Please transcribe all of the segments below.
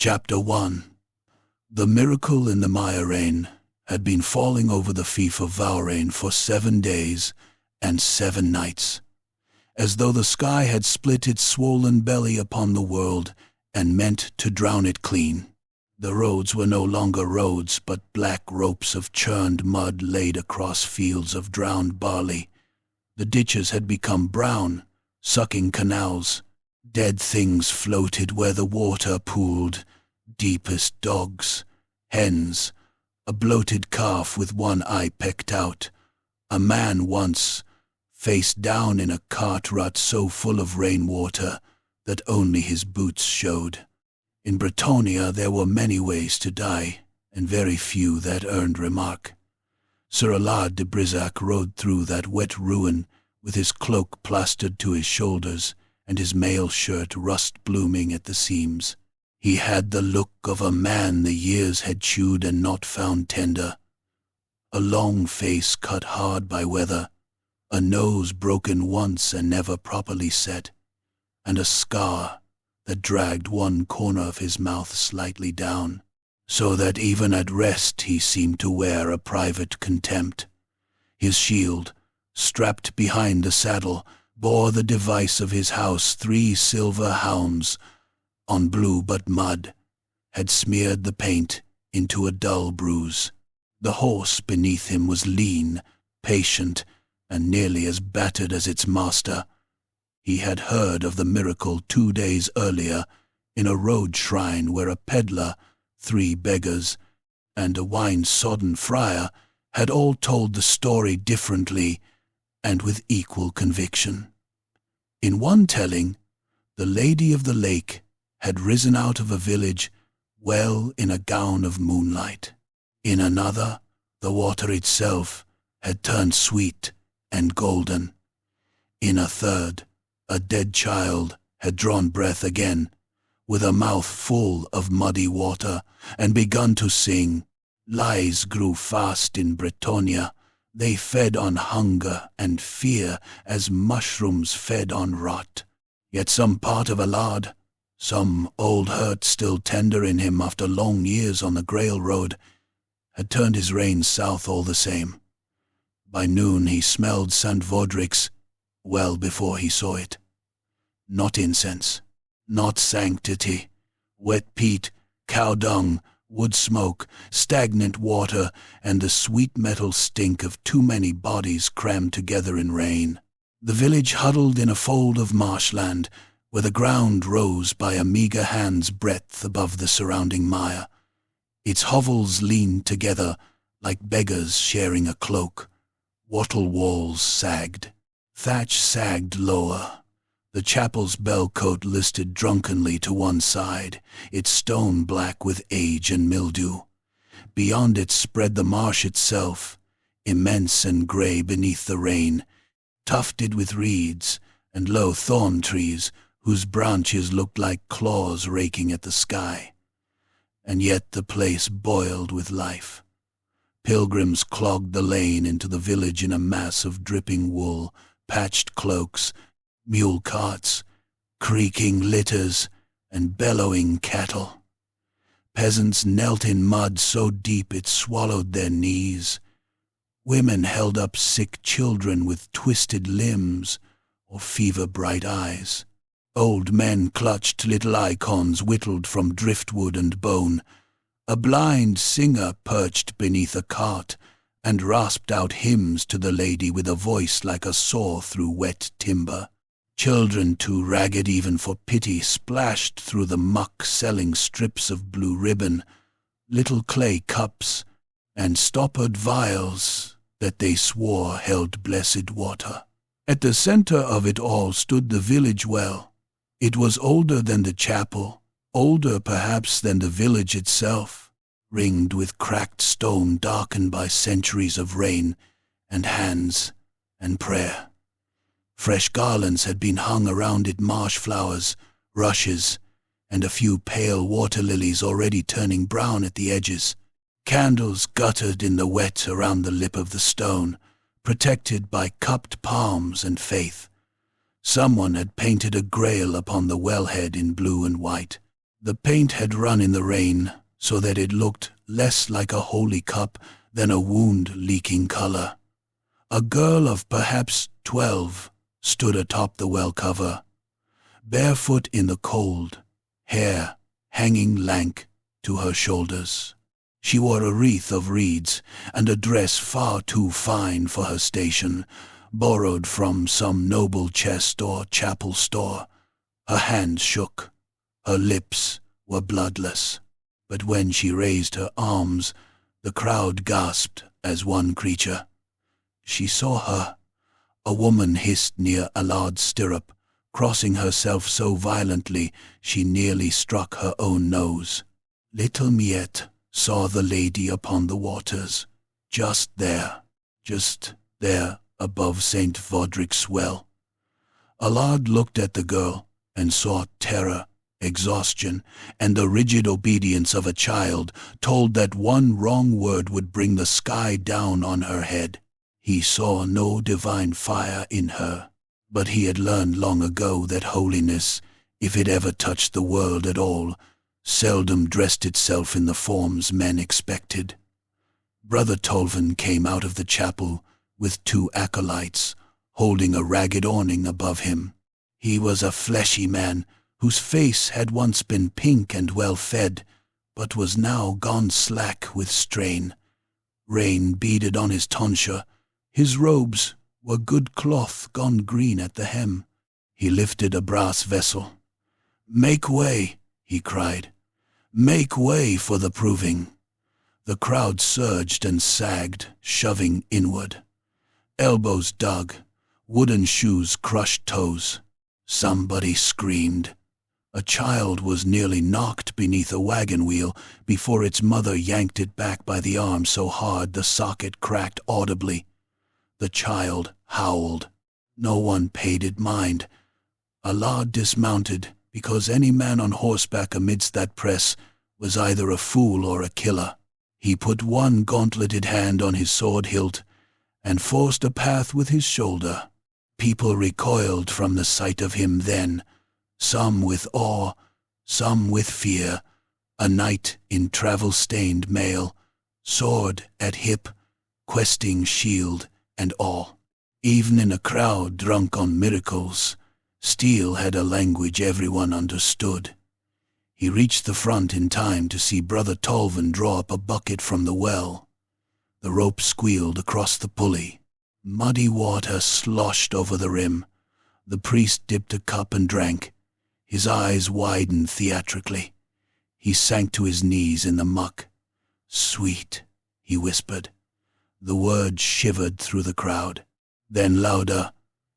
Chapter 1. The miracle in the Maya rain had been falling over the fief of Vaurain for 7 days and 7 nights, as though the sky had split its swollen belly upon the world and meant to drown it clean. The roads were no longer roads, but black ropes of churned mud laid across fields of drowned barley. The ditches had become brown, sucking canals. Dead things floated where the water pooled, deepest dogs, hens, a bloated calf with one eye pecked out, a man once, face down in a cart rut so full of rainwater that only his boots showed. In Bretonnia there were many ways to die, and very few that earned remark. Sir Alard de Brisac rode through that wet ruin with his cloak plastered to his shoulders and his mail shirt rust-blooming at the seams. He had the look of a man the years had chewed and not found tender. A long face cut hard by weather, a nose broken once and never properly set, and a scar that dragged one corner of his mouth slightly down, so that even at rest he seemed to wear a private contempt. His shield, strapped behind the saddle, bore the device of his house, 3 silver hounds, on blue but mud, had smeared the paint into a dull bruise. The horse beneath him was lean, patient, and nearly as battered as its master. He had heard of the miracle 2 days earlier in a road shrine where a peddler, 3 beggars, and a wine-sodden friar had all told the story differently and with equal conviction. In one telling, the Lady of the Lake had risen out of a village well in a gown of moonlight. In another, the water itself had turned sweet and golden. In a third, a dead child had drawn breath again, with a mouth full of muddy water, and begun to sing. Lies grew fast in Bretonnia. They fed on hunger and fear as mushrooms fed on rot. Yet some part of Alard, some old hurt still tender in him after long years on the Grail road, had turned his reins south all the same. By noon he smelled St. Vaudric's well before he saw it. Not incense, not sanctity, wet peat, cow dung, wood smoke, stagnant water, and the sweet metal stink of too many bodies crammed together in rain. The village huddled in a fold of marshland, where the ground rose by a meagre hand's breadth above the surrounding mire. Its hovels leaned together like beggars sharing a cloak. Wattle walls sagged. Thatch sagged lower. The chapel's bell-cote listed drunkenly to one side, its stone black with age and mildew. Beyond it spread the marsh itself, immense and grey beneath the rain, tufted with reeds and low thorn trees whose branches looked like claws raking at the sky. And yet the place boiled with life. Pilgrims clogged the lane into the village in a mass of dripping wool, patched cloaks, mule carts, creaking litters, and bellowing cattle. Peasants knelt in mud so deep it swallowed their knees. Women held up sick children with twisted limbs or fever-bright eyes. Old men clutched little icons whittled from driftwood and bone. A blind singer perched beneath a cart and rasped out hymns to the lady with a voice like a saw through wet timber. Children too ragged even for pity splashed through the muck selling strips of blue ribbon, little clay cups, and stoppered vials that they swore held blessed water. At the center of it all stood the village well. It was older than the chapel, older perhaps than the village itself, ringed with cracked stone darkened by centuries of rain and hands and prayer. Fresh garlands had been hung around it, marsh flowers, rushes, and a few pale water lilies already turning brown at the edges. Candles guttered in the wet around the lip of the stone, protected by cupped palms and faith. Someone had painted a grail upon the wellhead in blue and white. The paint had run in the rain, so that it looked less like a holy cup than a wound-leaking color. A girl of perhaps 12 stood atop the well cover, barefoot in the cold, hair hanging lank to her shoulders. She wore a wreath of reeds and a dress far too fine for her station, borrowed from some noble chest or chapel store. Her hands shook, her lips were bloodless, but when she raised her arms, the crowd gasped as one creature. She saw her. A woman hissed near Allard's stirrup, crossing herself so violently she nearly struck her own nose. Little Miette saw the lady upon the waters, just there above St. Vaudric's well. Allard looked at the girl and saw terror, exhaustion, and the rigid obedience of a child told that one wrong word would bring the sky down on her head. He saw no divine fire in her, but he had learned long ago that holiness, if it ever touched the world at all, seldom dressed itself in the forms men expected. Brother Tolvan came out of the chapel with 2 acolytes, holding a ragged awning above him. He was a fleshy man whose face had once been pink and well-fed, but was now gone slack with strain. Rain beaded on his tonsure. His robes were good cloth gone green at the hem. He lifted a brass vessel. "Make way," he cried. "Make way for the proving." The crowd surged and sagged, shoving inward. Elbows dug, wooden shoes crushed toes. Somebody screamed. A child was nearly knocked beneath a wagon wheel before its mother yanked it back by the arm so hard the socket cracked audibly. The child howled. No one paid it mind. Allard dismounted, because any man on horseback amidst that press was either a fool or a killer. He put one gauntleted hand on his sword hilt and forced a path with his shoulder. People recoiled from the sight of him then, some with awe, some with fear. A knight in travel-stained mail, sword at hip, questing shield and all. Even in a crowd drunk on miracles, steel had a language everyone understood. He reached the front in time to see Brother Tolvan draw up a bucket from the well. The rope squealed across the pulley. Muddy water sloshed over the rim. The priest dipped a cup and drank. His eyes widened theatrically. He sank to his knees in the muck. "Sweet," he whispered. The word shivered through the crowd. Then louder,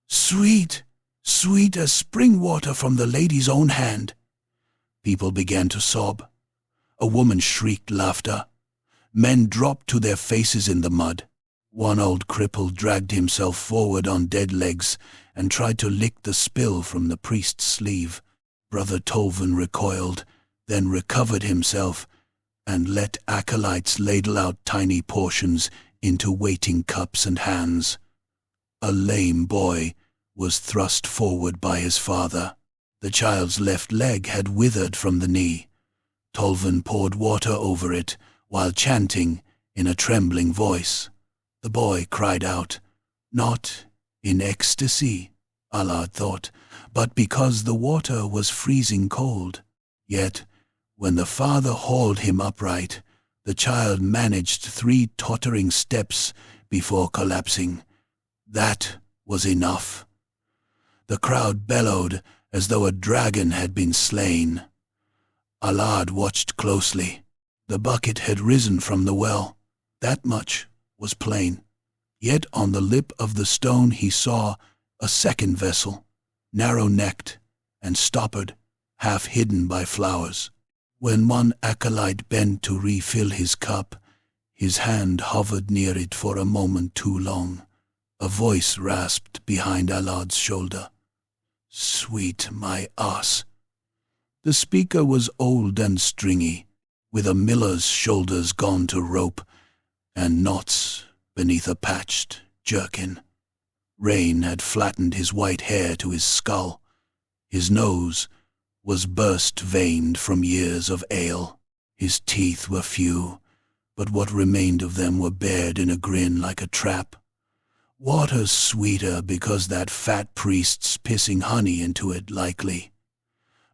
"Sweet, sweet as spring water from the lady's own hand." People began to sob. A woman shrieked laughter. Men dropped to their faces in the mud. One old cripple dragged himself forward on dead legs and tried to lick the spill from the priest's sleeve. Brother Tolvan recoiled, then recovered himself, and let acolytes ladle out tiny portions into waiting cups and hands. A lame boy was thrust forward by his father. The child's left leg had withered from the knee. Tolvan poured water over it while chanting in a trembling voice. The boy cried out, not in ecstasy, Allard thought, but because the water was freezing cold. Yet, when the father hauled him upright, the child managed 3 tottering steps before collapsing. That was enough. The crowd bellowed as though a dragon had been slain. Allard watched closely. The bucket had risen from the well. That much was plain. Yet on the lip of the stone he saw a second vessel, narrow-necked and stoppered, half hidden by flowers. When one acolyte bent to refill his cup, his hand hovered near it for a moment too long. A voice rasped behind Allard's shoulder. "Sweet, my ass." The speaker was old and stringy, with a miller's shoulders gone to rope, and knots beneath a patched jerkin. Rain had flattened his white hair to his skull. His nose was burst-veined from years of ale. His teeth were few, but what remained of them were bared in a grin like a trap. Water's sweeter because that fat priest's pissing honey into it, likely.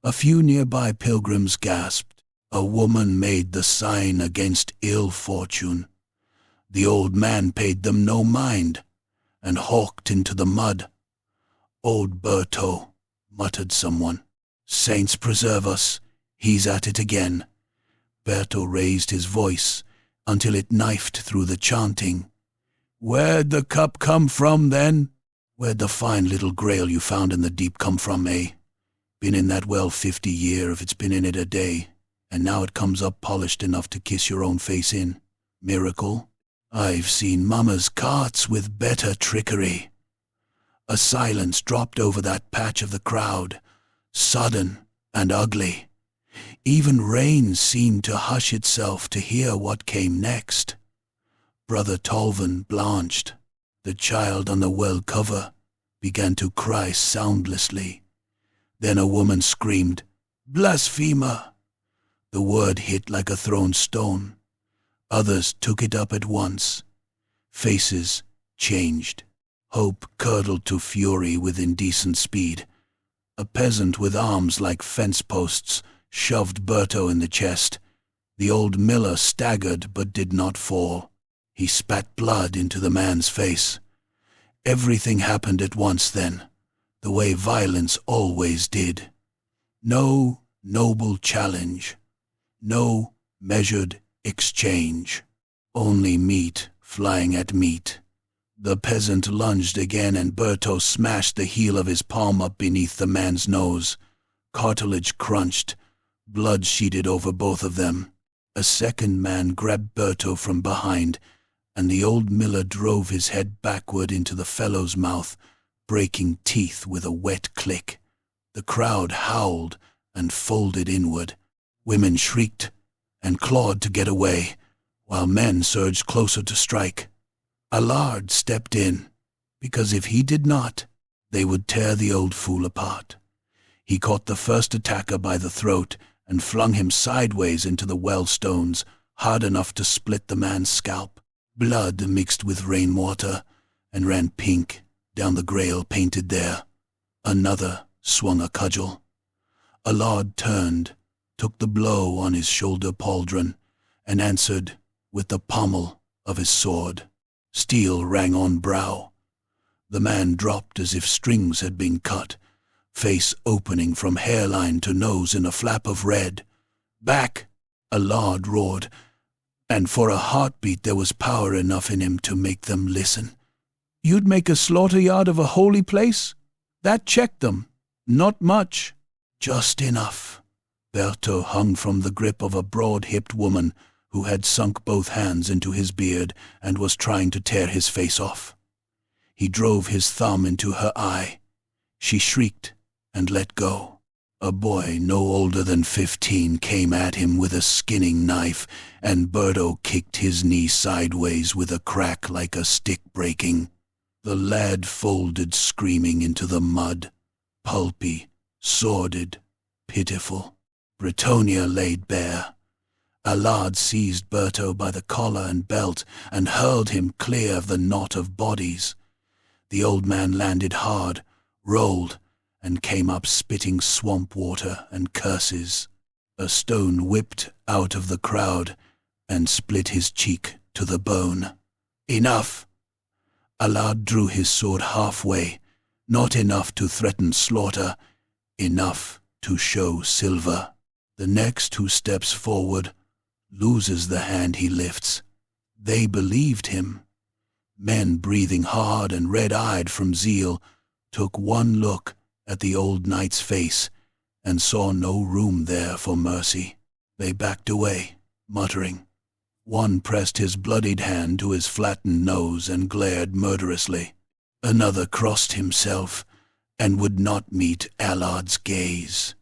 A few nearby pilgrims gasped. A woman made the sign against ill fortune. The old man paid them no mind, and hawked into the mud. "Old Berto," muttered someone. "Saints preserve us, he's at it again." Berto raised his voice until it knifed through the chanting. "Where'd the cup come from, then? Where'd the fine little Grail you found in the deep come from, eh? Been in that well 50 year if it's been in it a day, and now it comes up polished enough to kiss your own face in. Miracle? I've seen Mama's carts with better trickery." A silence dropped over that patch of the crowd, sudden and ugly. Even rain seemed to hush itself to hear what came next. Brother Tolvan blanched. The child on the well cover began to cry soundlessly. Then a woman screamed, "Blasphemer!" The word hit like a thrown stone. Others took it up at once. Faces changed. Hope curdled to fury with indecent speed. A peasant with arms like fence posts shoved Berto in the chest. The old miller staggered but did not fall. He spat blood into the man's face. Everything happened at once then, the way violence always did. No noble challenge. No measured exchange. Only meat flying at meat. The peasant lunged again, and Berto smashed the heel of his palm up beneath the man's nose. Cartilage crunched. Blood sheeted over both of them. A second man grabbed Berto from behind, and the old miller drove his head backward into the fellow's mouth, breaking teeth with a wet click. The crowd howled and folded inward. Women shrieked and clawed to get away, while men surged closer to strike. Allard stepped in, because if he did not, they would tear the old fool apart. He caught the first attacker by the throat and flung him sideways into the well stones, hard enough to split the man's scalp. Blood mixed with rainwater and ran pink down the Grail painted there. Another swung a cudgel. Allard turned, took the blow on his shoulder pauldron, and answered with the pommel of his sword. Steel rang on brow. The man dropped as if strings had been cut, face opening from hairline to nose in a flap of red. "Back!" Allard roared, and for a heartbeat there was power enough in him to make them listen. "You'd make a slaughter yard of a holy place? That checked them. Not much." "Just enough." Berto hung from the grip of a broad-hipped woman who had sunk both hands into his beard and was trying to tear his face off. He drove his thumb into her eye. She shrieked and let go. A boy no older than 15 came at him with a skinning knife, and Berto kicked his knee sideways with a crack like a stick breaking. The lad folded screaming into the mud, pulpy, sordid, pitiful. Bretonnia laid bare. Allard seized Berto by the collar and belt and hurled him clear of the knot of bodies. The old man landed hard, rolled, and came up spitting swamp water and curses. A stone whipped out of the crowd and split his cheek to the bone. "Enough!" Allard drew his sword halfway, not enough to threaten slaughter, enough to show silver. The next who steps forward loses the hand he lifts. They believed him. Men breathing hard and red-eyed from zeal took one look at the old knight's face and saw no room there for mercy. They backed away, muttering. One pressed his bloodied hand to his flattened nose and glared murderously. Another crossed himself and would not meet Allard's gaze.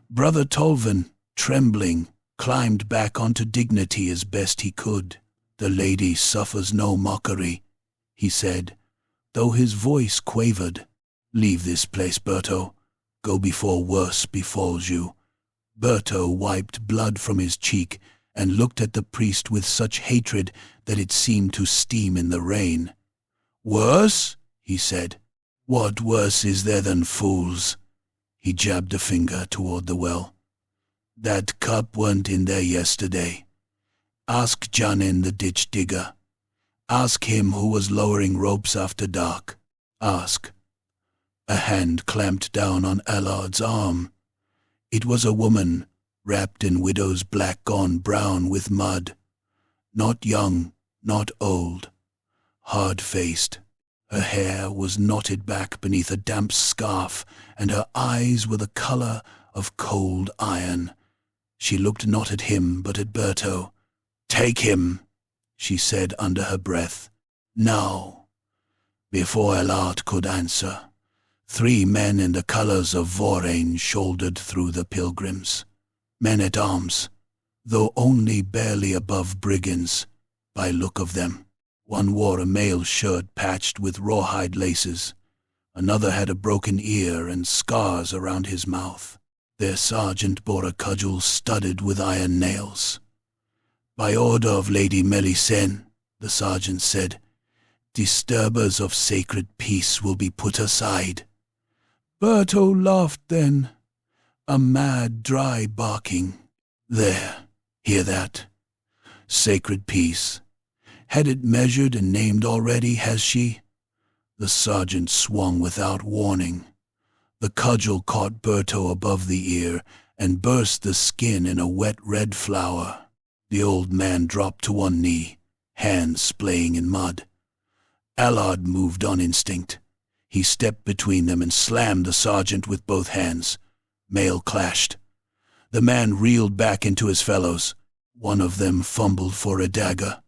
Brother Tolvan, trembling, climbed back onto dignity as best he could. "The lady suffers no mockery," he said, though his voice quavered. "Leave this place, Berto. Go before worse befalls you." Berto wiped blood from his cheek and looked at the priest with such hatred that it seemed to steam in the rain. "Worse?" he said. "What worse is there than fools?" He jabbed a finger toward the well. "That cup weren't in there yesterday. Ask Janin the ditch digger. Ask him who was lowering ropes after dark. Ask." A hand clamped down on Allard's arm. It was a woman, wrapped in widow's black gone brown with mud. Not young, not old. Hard-faced. Her hair was knotted back beneath a damp scarf, and her eyes were the color of cold iron. She looked not at him, but at Berto. "Take him," she said under her breath. "Now." Before Allard could answer, 3 men in the colors of Warhammer shouldered through the pilgrims. Men-at-arms, though only barely above brigands, by look of them. One wore a mail shirt patched with rawhide laces. Another had a broken ear and scars around his mouth. Their sergeant bore a cudgel studded with iron nails. "By order of Lady Melisende," the sergeant said, "disturbers of sacred peace will be put aside." Berto laughed then, a mad, dry barking. "There, hear that? Sacred peace. Had it measured and named already, has she?" The sergeant swung without warning. The cudgel caught Berto above the ear and burst the skin in a wet red flower. The old man dropped to one knee, hands splaying in mud. Allard moved on instinct. He stepped between them and slammed the sergeant with both hands. Mail clashed. The man reeled back into his fellows. One of them fumbled for a dagger.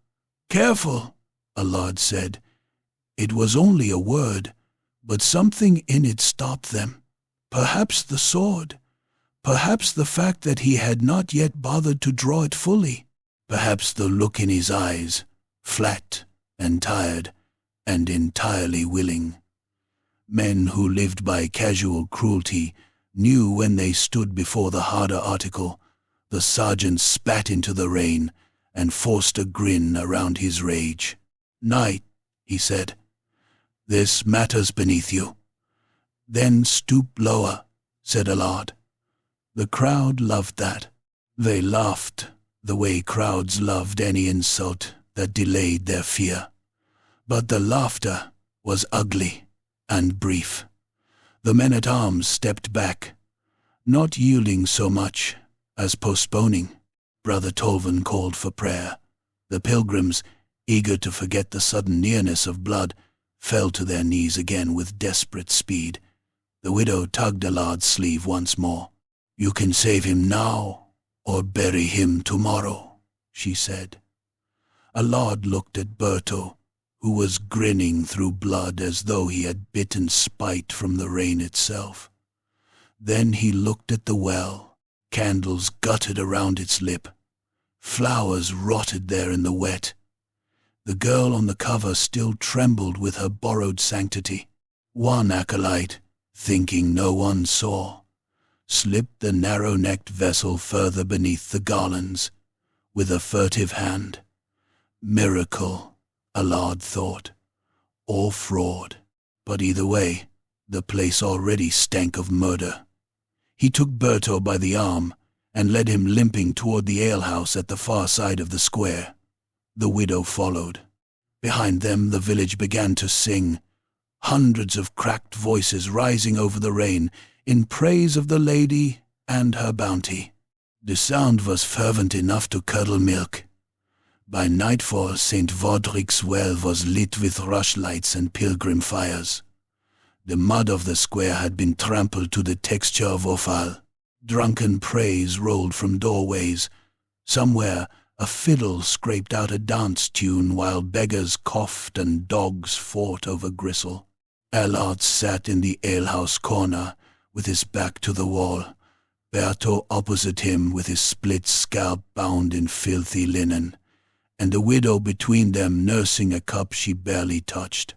"Careful," Allard said. It was only a word, but something in it stopped them. Perhaps the sword. Perhaps the fact that he had not yet bothered to draw it fully. Perhaps the look in his eyes, flat and tired and entirely willing. Men who lived by casual cruelty knew when they stood before the harder article. The sergeant spat into the rain and forced a grin around his rage. "Knight," he said, "this matters beneath you." "Then stoop lower," said Allard. The crowd loved that. They laughed the way crowds loved any insult that delayed their fear. But the laughter was ugly and brief. The men-at-arms stepped back, not yielding so much as postponing. Brother Tolvan called for prayer. The pilgrims, eager to forget the sudden nearness of blood, fell to their knees again with desperate speed. The widow tugged Allard's sleeve once more. "You can save him now, or bury him tomorrow," she said. Allard looked at Berto, who was grinning through blood as though he had bitten spite from the rain itself. Then he looked at the well. Candles guttered around its lip. Flowers rotted there in the wet. The girl on the cover still trembled with her borrowed sanctity. One acolyte, thinking no one saw, slipped the narrow-necked vessel further beneath the garlands, with a furtive hand. Miracle, Allard thought, or fraud. But either way, the place already stank of murder. He took Berto by the arm and led him limping toward the alehouse at the far side of the square. The widow followed. Behind them the village began to sing, hundreds of cracked voices rising over the rain in praise of the lady and her bounty. The sound was fervent enough to curdle milk. By nightfall, St. Vaudric's well was lit with rushlights and pilgrim fires. The mud of the square had been trampled to the texture of offal. Drunken praise rolled from doorways. Somewhere, a fiddle scraped out a dance tune while beggars coughed and dogs fought over gristle. Allard sat in the alehouse corner with his back to the wall, Berto opposite him with his split scalp bound in filthy linen, and the widow between them nursing a cup she barely touched.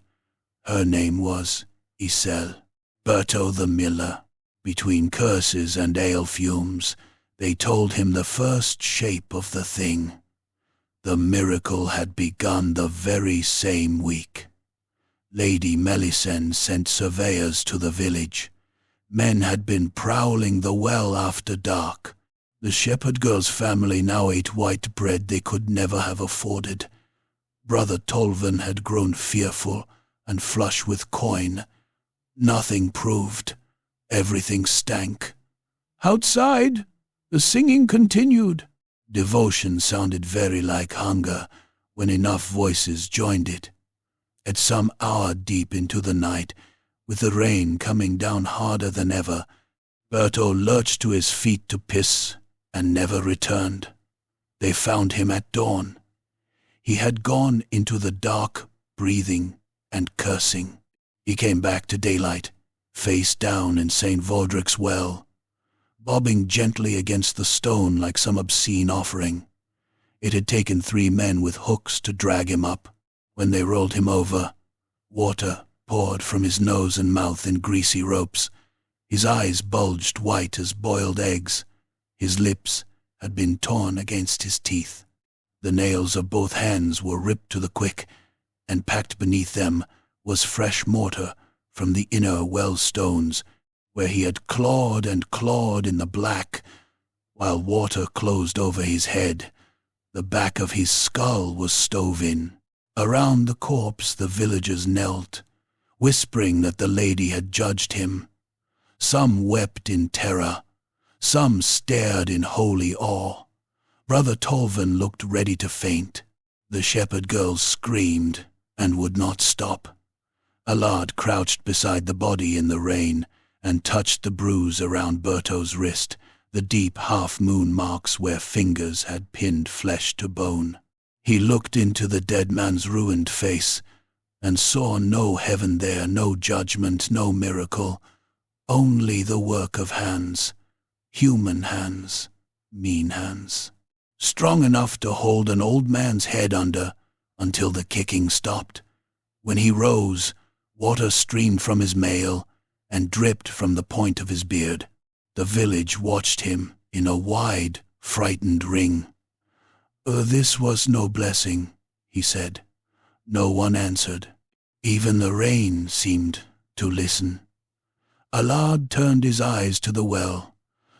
Her name was Isel. Berto the miller. Between curses and ale fumes, they told him the first shape of the thing. The miracle had begun the very same week. Lady Melisende sent surveyors to the village. Men had been prowling the well after dark. The shepherd girl's family now ate white bread they could never have afforded. Brother Tolvan had grown fearful and flush with coin. Nothing proved. Everything stank. Outside, the singing continued. Devotion sounded very like hunger when enough voices joined it. At some hour deep into the night, with the rain coming down harder than ever, Berto lurched to his feet to piss and never returned. They found him at dawn. He had gone into the dark, breathing and cursing. He came back to daylight, face down in St. Vaudric's well, bobbing gently against the stone like some obscene offering. It had taken 3 men with hooks to drag him up. When they rolled him over, water poured from his nose and mouth in greasy ropes. His eyes bulged white as boiled eggs. His lips had been torn against his teeth. The nails of both hands were ripped to the quick, and packed beneath them was fresh mortar from the inner well stones, where he had clawed and clawed in the black, while water closed over his head. The back of his skull was stove in. Around the corpse the villagers knelt, whispering that the lady had judged him. Some wept in terror. Some stared in holy awe. Brother Tolvan looked ready to faint. The shepherd girls screamed and would not stop. Allard crouched beside the body in the rain and touched the bruise around Berto's wrist, the deep half-moon marks where fingers had pinned flesh to bone. He looked into the dead man's ruined face and saw no heaven there, no judgment, no miracle, only the work of hands, human hands, mean hands, strong enough to hold an old man's head under until the kicking stopped. When he rose, water streamed from his mail and dripped from the point of his beard. The village watched him in a wide, frightened ring. This was no blessing," he said. No one answered. Even the rain seemed to listen. Allard turned his eyes to the well,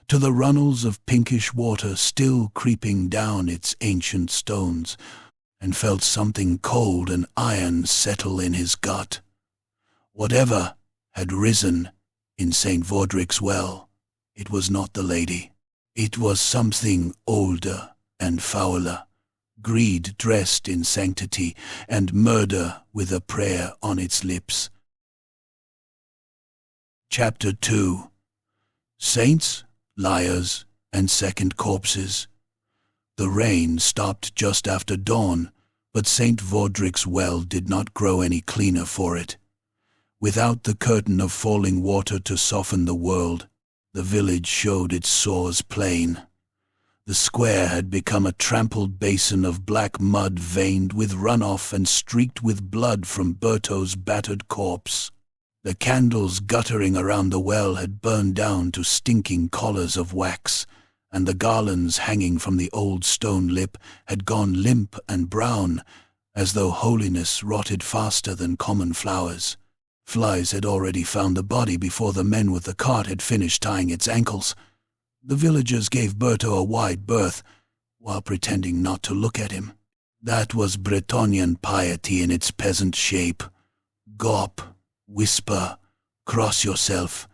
to the runnels of pinkish water still creeping down its ancient stones, and felt something cold and iron settle in his gut. Whatever had risen in St. Vaudric's well, it was not the lady. It was something older and fouler, greed dressed in sanctity, and murder with a prayer on its lips. Chapter 2. Saints, Liars, and Second Corpses. The rain stopped just after dawn, but St. Vaudric's well did not grow any cleaner for it. Without the curtain of falling water to soften the world, the village showed its sores plain. The square had become a trampled basin of black mud veined with runoff and streaked with blood from Berto's battered corpse. The candles guttering around the well had burned down to stinking collars of wax, and the garlands hanging from the old stone lip had gone limp and brown, as though holiness rotted faster than common flowers. Flies had already found the body before the men with the cart had finished tying its ankles. The villagers gave Berto a wide berth, while pretending not to look at him. That was Bretonnian piety in its peasant shape. Gawp, whisper, cross yourself,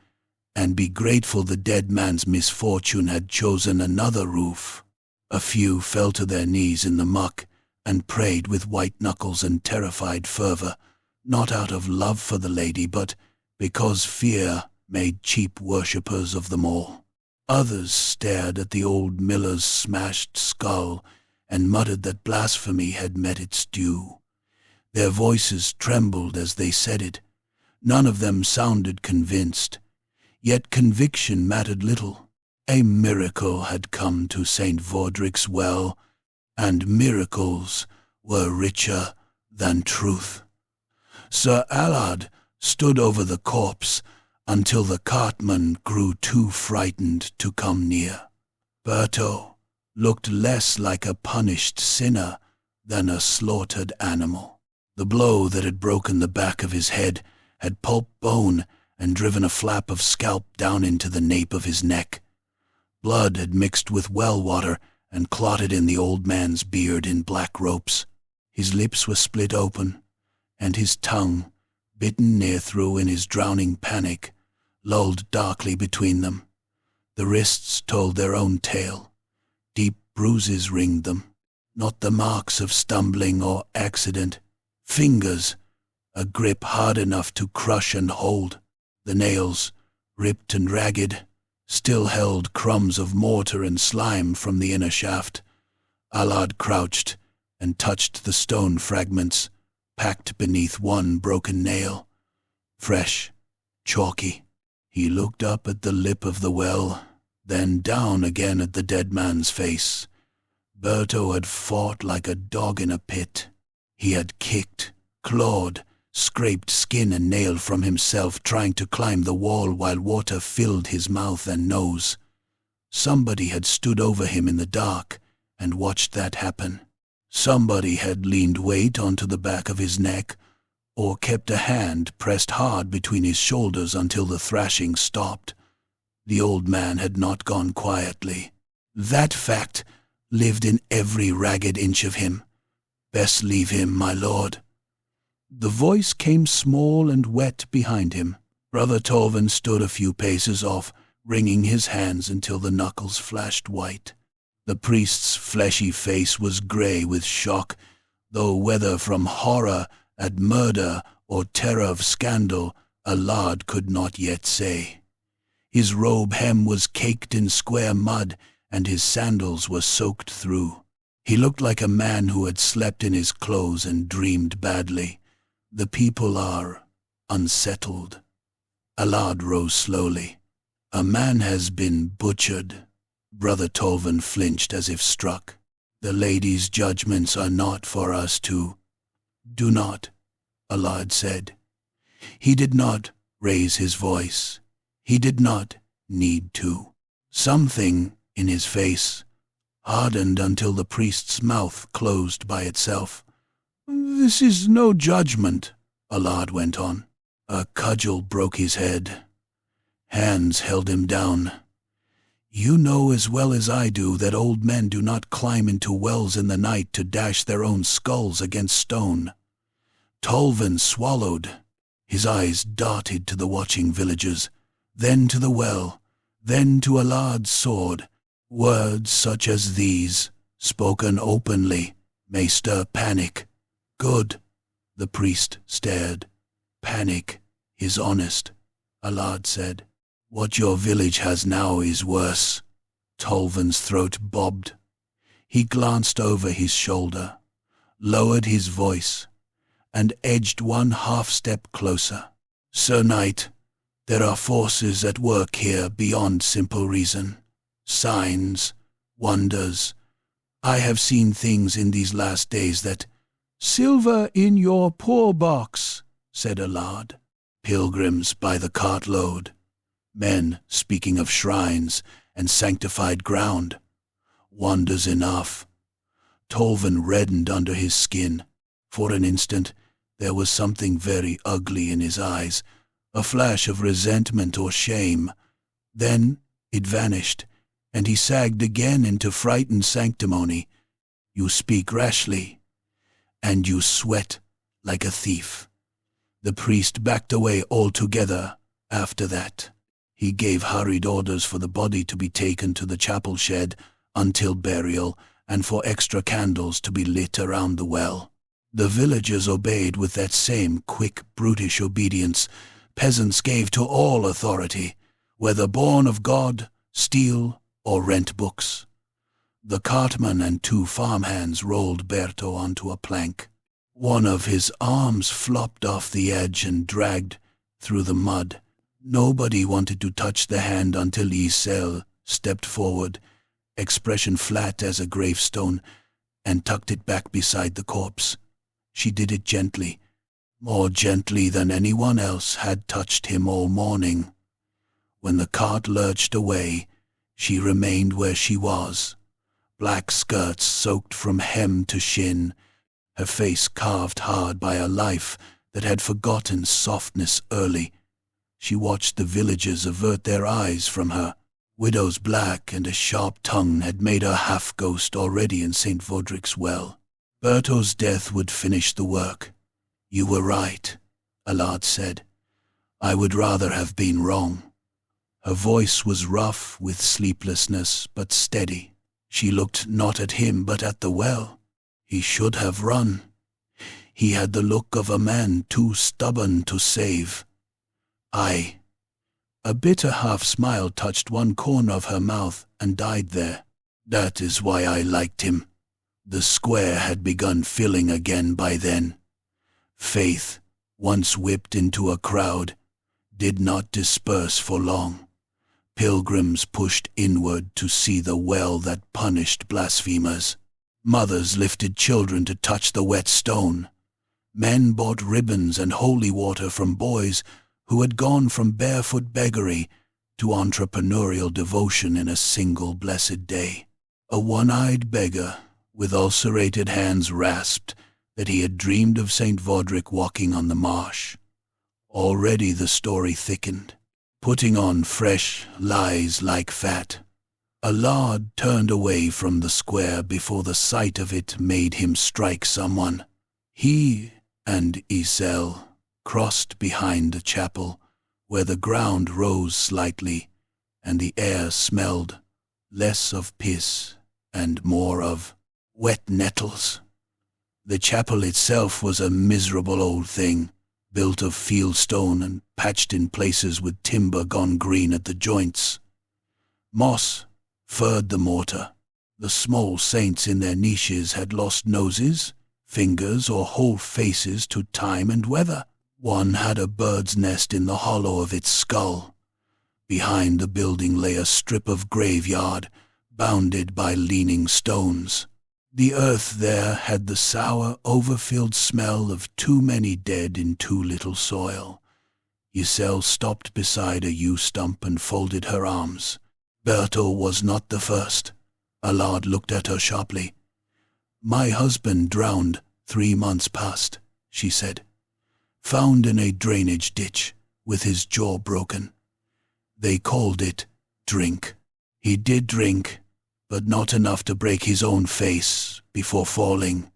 and be grateful the dead man's misfortune had chosen another roof. A few fell to their knees in the muck and prayed with white knuckles and terrified fervor, not out of love for the lady, but because fear made cheap worshippers of them all. Others stared at the old miller's smashed skull and muttered that blasphemy had met its due. Their voices trembled as they said it. None of them sounded convinced, yet conviction mattered little. A miracle had come to St. Vaudric's well, and miracles were richer than truth. Sir Allard stood over the corpse, until the cartman grew too frightened to come near. Berto looked less like a punished sinner than a slaughtered animal. The blow that had broken the back of his head had pulped bone and driven a flap of scalp down into the nape of his neck. Blood had mixed with well water and clotted in the old man's beard in black ropes. His lips were split open, and his tongue, bitten near through in his drowning panic, lulled darkly between them. The wrists told their own tale. Deep bruises ringed them, not the marks of stumbling or accident. Fingers, a grip hard enough to crush and hold. The nails, ripped and ragged, still held crumbs of mortar and slime from the inner shaft. Allard crouched and touched the stone fragments, packed beneath one broken nail. Fresh, chalky. He looked up at the lip of the well, then down again at the dead man's face. Berto had fought like a dog in a pit. He had kicked, clawed, scraped skin and nail from himself, trying to climb the wall while water filled his mouth and nose. Somebody had stood over him in the dark and watched that happen. Somebody had leaned weight onto the back of his neck, or kept a hand pressed hard between his shoulders until the thrashing stopped. The old man had not gone quietly. That fact lived in every ragged inch of him. Best leave him, my lord. The voice came small and wet behind him. Brother Torvin stood a few paces off, wringing his hands until the knuckles flashed white. The priest's fleshy face was grey with shock, though whether from horror at murder or terror of scandal, Allard could not yet say. His robe hem was caked in square mud, and his sandals were soaked through. He looked like a man who had slept in his clothes and dreamed badly. The people are unsettled. Allard rose slowly. A man has been butchered. Brother Tolvan flinched as if struck. The lady's judgments are not for us to... Do not, Allard said. He did not raise his voice. He did not need to. Something in his face hardened until the priest's mouth closed by itself. This is no judgment, Allard went on. A cudgel broke his head. Hands held him down. You know as well as I do that old men do not climb into wells in the night to dash their own skulls against stone. Tolvan swallowed. His eyes darted to the watching villagers, then to the well, then to Allard's sword. Words such as these, spoken openly, may stir panic. Good. The priest stared. Panic is honest, Allard said. What your village has now is worse. Tolvan's throat bobbed. He glanced over his shoulder, lowered his voice, and edged one half-step closer. Sir Knight, there are forces at work here beyond simple reason. Signs, wonders. I have seen things in these last days that... Silver in your poor box, said Allard. Pilgrims by the cartload. Men speaking of shrines and sanctified ground. Wonders enough. Tolvan reddened under his skin. For an instant, there was something very ugly in his eyes, a flash of resentment or shame. Then it vanished, and he sagged again into frightened sanctimony. You speak rashly, and you sweat like a thief. The priest backed away altogether after that. He gave hurried orders for the body to be taken to the chapel shed until burial, and for extra candles to be lit around the well. The villagers obeyed with that same quick, brutish obedience peasants gave to all authority, whether born of God, steel, or rent books. The cartman and two farmhands rolled Berto onto a plank. One of his arms flopped off the edge and dragged through the mud. Nobody wanted to touch the hand until Isel stepped forward, expression flat as a gravestone, and tucked it back beside the corpse. She did it gently, more gently than anyone else had touched him all morning. When the cart lurched away, she remained where she was, black skirts soaked from hem to shin, her face carved hard by a life that had forgotten softness early. She watched the villagers avert their eyes from her. Widow's black and a sharp tongue had made her half-ghost already in St. Vaudric's well. Berto's death would finish the work. You were right, Allard said. I would rather have been wrong. Her voice was rough with sleeplessness, but steady. She looked not at him but at the well. He should have run. He had the look of a man too stubborn to save. A bitter half-smile touched one corner of her mouth and died there. That is why I liked him. The square had begun filling again by then. Faith, once whipped into a crowd, did not disperse for long. Pilgrims pushed inward to see the well that punished blasphemers. Mothers lifted children to touch the wet stone. Men bought ribbons and holy water from boys who had gone from barefoot beggary to entrepreneurial devotion in a single blessed day. A one-eyed beggar, with ulcerated hands, rasped that he had dreamed of St. Vaudric walking on the marsh. Already the story thickened, putting on fresh lies like fat. Allard turned away from the square before the sight of it made him strike someone. He and Isel crossed behind the chapel, where the ground rose slightly, and the air smelled less of piss and more of wet nettles. The chapel itself was a miserable old thing, built of fieldstone and patched in places with timber gone green at the joints. Moss furred the mortar. The small saints in their niches had lost noses, fingers, or whole faces to time and weather. One had a bird's nest in the hollow of its skull. Behind the building lay a strip of graveyard, bounded by leaning stones. The earth there had the sour, overfilled smell of too many dead in too little soil. Giselle stopped beside a yew stump and folded her arms. Berto was not the first. Allard looked at her sharply. My husband drowned 3 months past, she said. Found in a drainage ditch, with his jaw broken. They called it drink. He did drink, but not enough to break his own face before falling.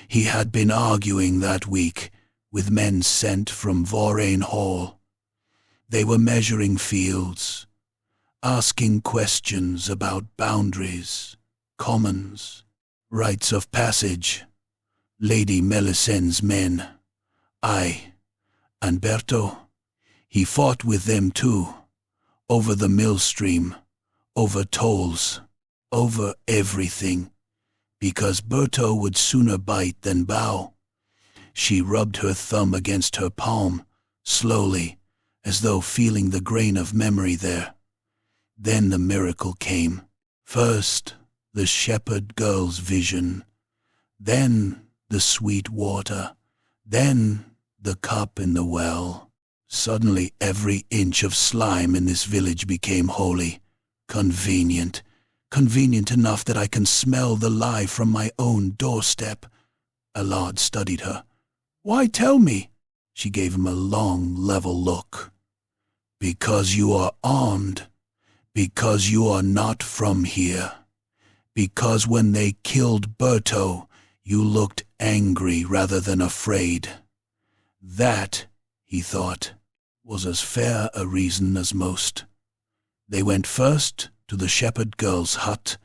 He had been arguing that week with men sent from Vorane Hall. They were measuring fields, asking questions about boundaries, commons, rites of passage. Lady Melisend's men. And Berto, he fought with them too, over the mill stream, over tolls, over everything, because Berto would sooner bite than bow. She rubbed her thumb against her palm, slowly, as though feeling the grain of memory there. Then the miracle came. First, the shepherd girl's vision, then the sweet water, then the cup in the well. Suddenly every inch of slime in this village became holy. Convenient. Convenient enough that I can smell the lie from my own doorstep. Allard studied her. Why tell me? She gave him a long, level look. Because you are armed. Because you are not from here. Because when they killed Berto, you looked angry rather than afraid. That, he thought, was as fair a reason as most. They went first to the shepherd girl's hut,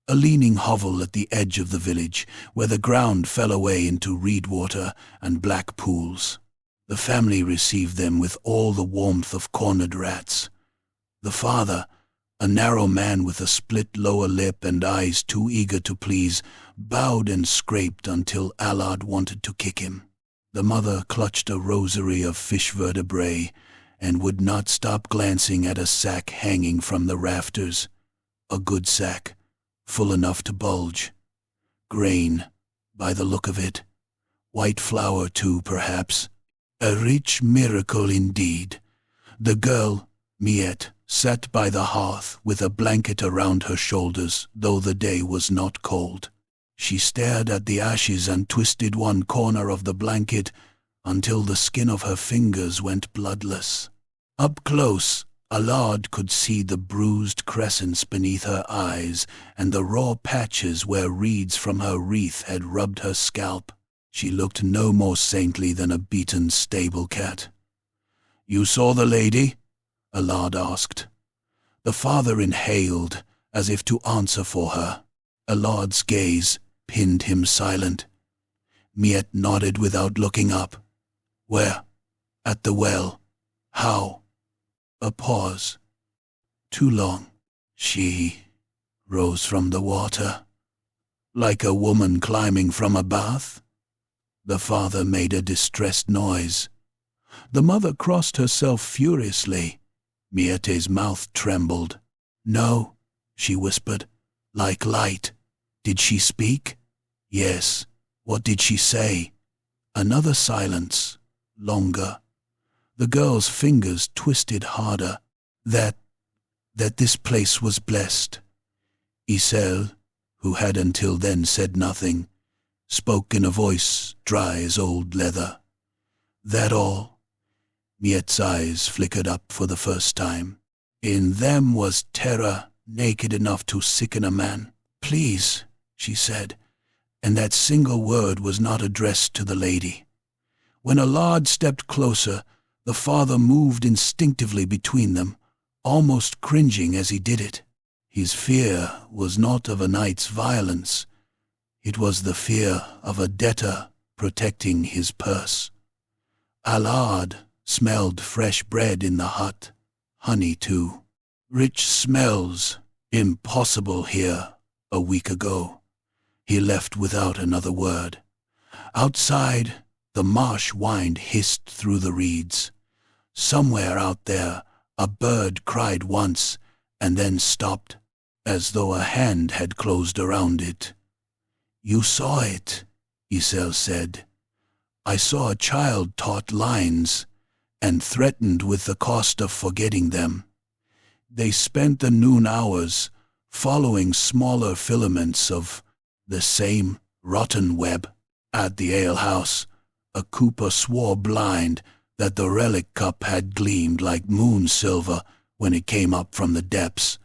a leaning hovel at the edge of the village, where the ground fell away into reed water and black pools. The family received them with all the warmth of cornered rats. The father, a narrow man with a split lower lip and eyes too eager to please, bowed and scraped until Allard wanted to kick him. The mother clutched a rosary of fish vertebrae and would not stop glancing at a sack hanging from the rafters. A good sack, full enough to bulge. Grain, by the look of it. White flour, too, perhaps. A rich miracle indeed. The girl, Miette sat by the hearth with a blanket around her shoulders, though the day was not cold. She stared at the ashes and twisted one corner of the blanket until the skin of her fingers went bloodless. Up close, Allard could see the bruised crescents beneath her eyes and the raw patches where reeds from her wreath had rubbed her scalp. She looked no more saintly than a beaten stable cat. "You saw the lady?" Allard asked. The father inhaled, as if to answer for her. Allard's gaze pinned him silent. Miette nodded without looking up. "Where?" "At the well." "How?" A pause. "Too long." "She rose from the water, like a woman climbing from a bath?" The father made a distressed noise. The mother crossed herself furiously. Miette's mouth trembled. "No," she whispered, "like light." "Did she speak?" "Yes." "What did she say?" Another silence, longer. The girl's fingers twisted harder. That this place was blessed. Isel, who had until then said nothing, spoke in a voice dry as old leather. "That all?" Miette's eyes flickered up for the first time. In them was terror naked enough to sicken a man. "Please," she said, and that single word was not addressed to the lady. When Allard stepped closer, the father moved instinctively between them, almost cringing as he did it. His fear was not of a night's violence. It was the fear of a debtor protecting his purse. Allard smelled fresh bread in the hut, honey too. Rich smells, impossible here a week ago. He left without another word. Outside, the marsh wind hissed through the reeds. Somewhere out there, a bird cried once and then stopped, as though a hand had closed around it. "You saw it," Isel said. "I saw a child taught lines and threatened with the cost of forgetting them. They spent the noon hours following smaller filaments of the same rotten web. At the alehouse, a cooper swore blind that the relic cup had gleamed like moon silver when it came up from the depths,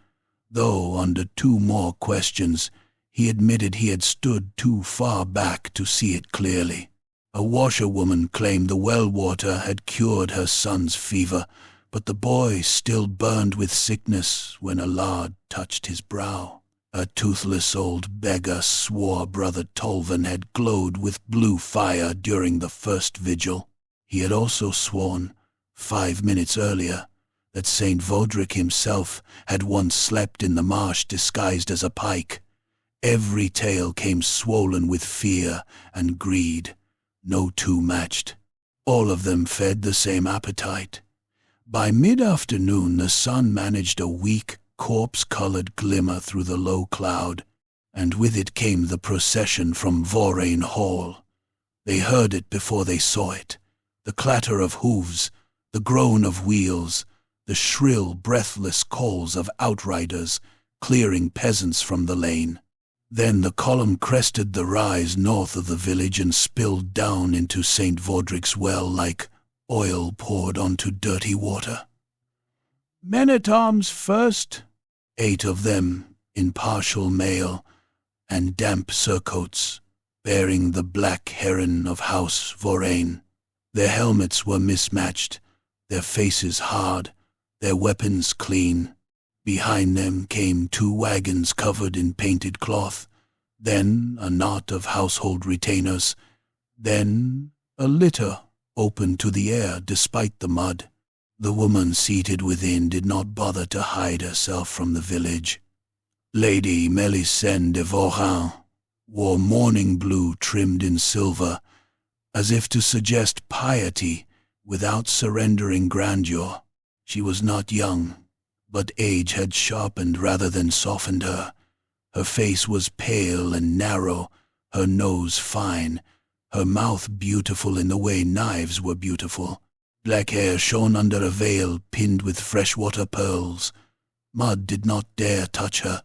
though under two more questions he admitted he had stood too far back to see it clearly. A washerwoman claimed the well water had cured her son's fever, but the boy still burned with sickness when Allard touched his brow. A toothless old beggar swore Brother Tolvan had glowed with blue fire during the first vigil. He had also sworn, 5 minutes earlier, that St. Vodric himself had once slept in the marsh disguised as a pike. Every tale came swollen with fear and greed, no two matched. All of them fed the same appetite. By mid-afternoon the sun managed a weak, corpse-colored glimmer through the low cloud, and with it came the procession from Vorain Hall. They heard it before they saw it. The clatter of hooves, the groan of wheels, the shrill, breathless calls of outriders clearing peasants from the lane. Then the column crested the rise north of the village and spilled down into St. Vodric's well like oil poured onto dirty water. "Men-at-arms first," 8 of them in partial mail and damp surcoats, bearing the black heron of House Vorain. Their helmets were mismatched, their faces hard, their weapons clean. Behind them came 2 wagons covered in painted cloth, then a knot of household retainers, then a litter open to the air despite the mud. The woman seated within did not bother to hide herself from the village. Lady Melisende de Vorin wore mourning blue trimmed in silver, as if to suggest piety without surrendering grandeur. She was not young, but age had sharpened rather than softened her. Her face was pale and narrow, her nose fine, her mouth beautiful in the way knives were beautiful. Black hair shone under a veil pinned with freshwater pearls. Mud did not dare touch her.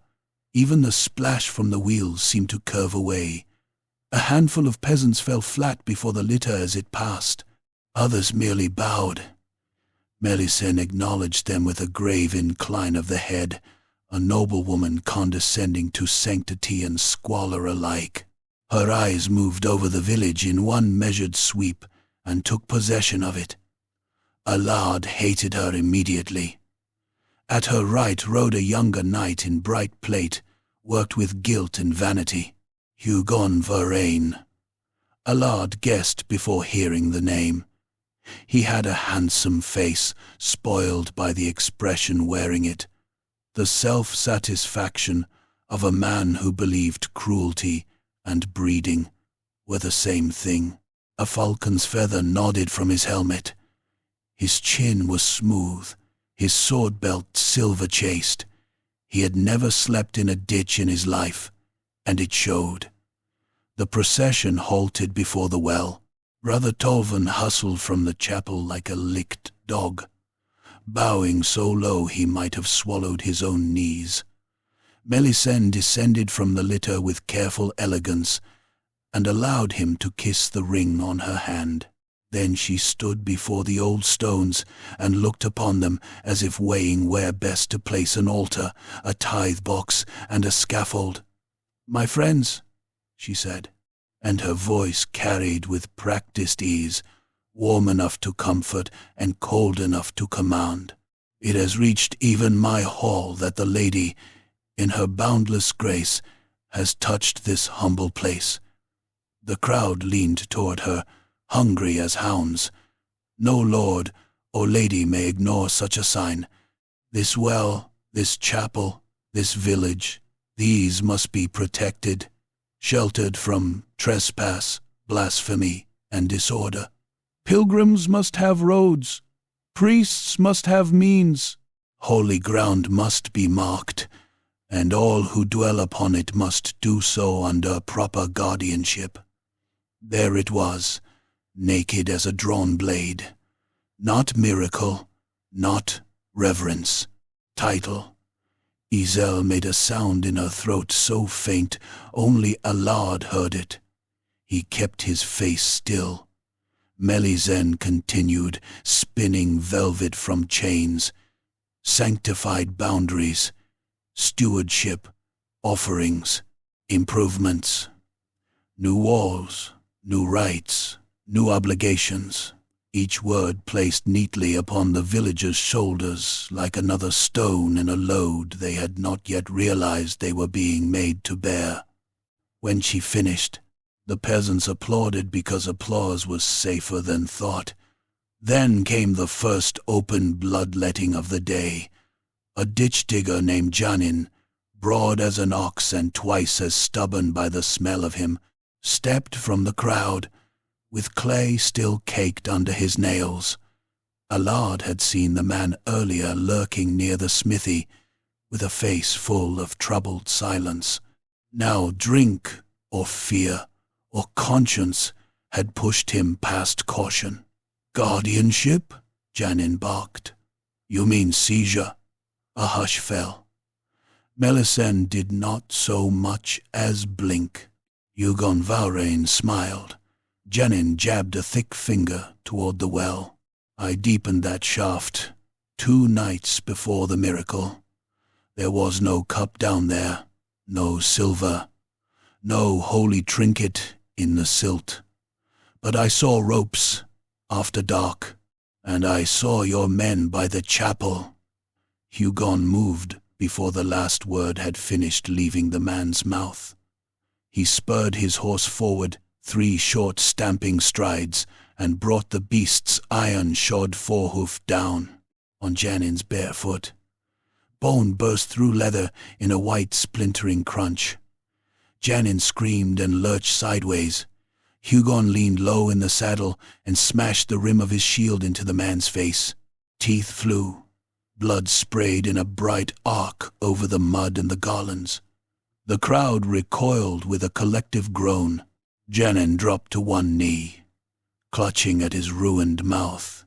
Even the splash from the wheels seemed to curve away. A handful of peasants fell flat before the litter as it passed. Others merely bowed. Melisende acknowledged them with a grave incline of the head, a noblewoman condescending to sanctity and squalor alike. Her eyes moved over the village in one measured sweep and took possession of it. Allard hated her immediately. At her right rode a younger knight in bright plate, worked with guilt and vanity. Hugon Varain. Allard guessed before hearing the name. He had a handsome face, spoiled by the expression wearing it, the self-satisfaction of a man who believed cruelty and breeding were the same thing. A falcon's feather nodded from his helmet. His chin was smooth, his sword belt silver-chased. He had never slept in a ditch in his life, and it showed. The procession halted before the well. Brother Tolvan hustled from the chapel like a licked dog, bowing so low he might have swallowed his own knees. Melisende descended from the litter with careful elegance and allowed him to kiss the ring on her hand. Then she stood before the old stones and looked upon them as if weighing where best to place an altar, a tithe box, and a scaffold. "My friends," she said, and her voice carried with practiced ease, warm enough to comfort and cold enough to command. "It has reached even my hall that the lady, in her boundless grace, has touched this humble place." The crowd leaned toward her, hungry as hounds. No lord or lady may ignore such a sign. This well, this chapel, this village, these must be protected, sheltered from trespass, blasphemy, and disorder. Pilgrims must have roads. Priests must have means. Holy ground must be marked, and all who dwell upon it must do so under proper guardianship. There it was, naked as a drawn blade. Not miracle, not reverence. Title. Isel made a sound in her throat so faint only Allard heard it. He kept his face still. Melisende continued, spinning velvet from chains. Sanctified boundaries, stewardship, offerings, improvements. New walls, new rights, new obligations. Each word placed neatly upon the villagers' shoulders like another stone in a load they had not yet realized they were being made to bear. When she finished, the peasants applauded because applause was safer than thought. Then came the first open bloodletting of the day. A ditch-digger named Janin, broad as an ox and twice as stubborn by the smell of him, stepped from the crowd, with clay still caked under his nails. Allard had seen the man earlier lurking near the smithy, with a face full of troubled silence. Now drink, or fear, or conscience had pushed him past caution. "Guardianship?" Janin barked. "You mean seizure?" A hush fell. Melisende did not so much as blink. Hugon Varain smiled. Janin jabbed a thick finger toward the well. "I deepened that shaft 2 nights before the miracle. There was no cup down there, no silver, no holy trinket in the silt. But I saw ropes after dark, and I saw your men by the chapel." Hugon moved before the last word had finished leaving the man's mouth. He spurred his horse forward 3 short stamping strides and brought the beast's iron-shod forehoof down on Janin's bare foot. Bone burst through leather in a white splintering crunch. Janin screamed and lurched sideways. Hugon leaned low in the saddle and smashed the rim of his shield into the man's face. Teeth flew. Blood sprayed in a bright arc over the mud and the garlands. The crowd recoiled with a collective groan. Janin dropped to one knee, clutching at his ruined mouth.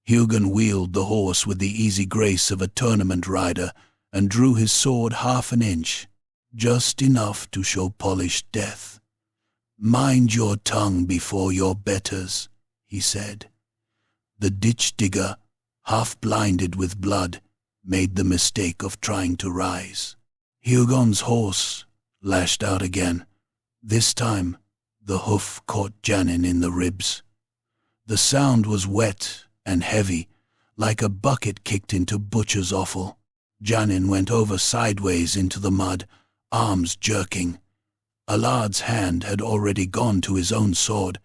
Hugon wheeled the horse with the easy grace of a tournament rider and drew his sword 1/2 inch, just enough to show polished death. "Mind your tongue before your betters," he said. The ditch digger, half blinded with blood, made the mistake of trying to rise. Hugon's horse lashed out again. This time, the hoof caught Janin in the ribs. The sound was wet and heavy, like a bucket kicked into butcher's offal. Janin went over sideways into the mud, arms jerking. Allard's hand had already gone to his own sword,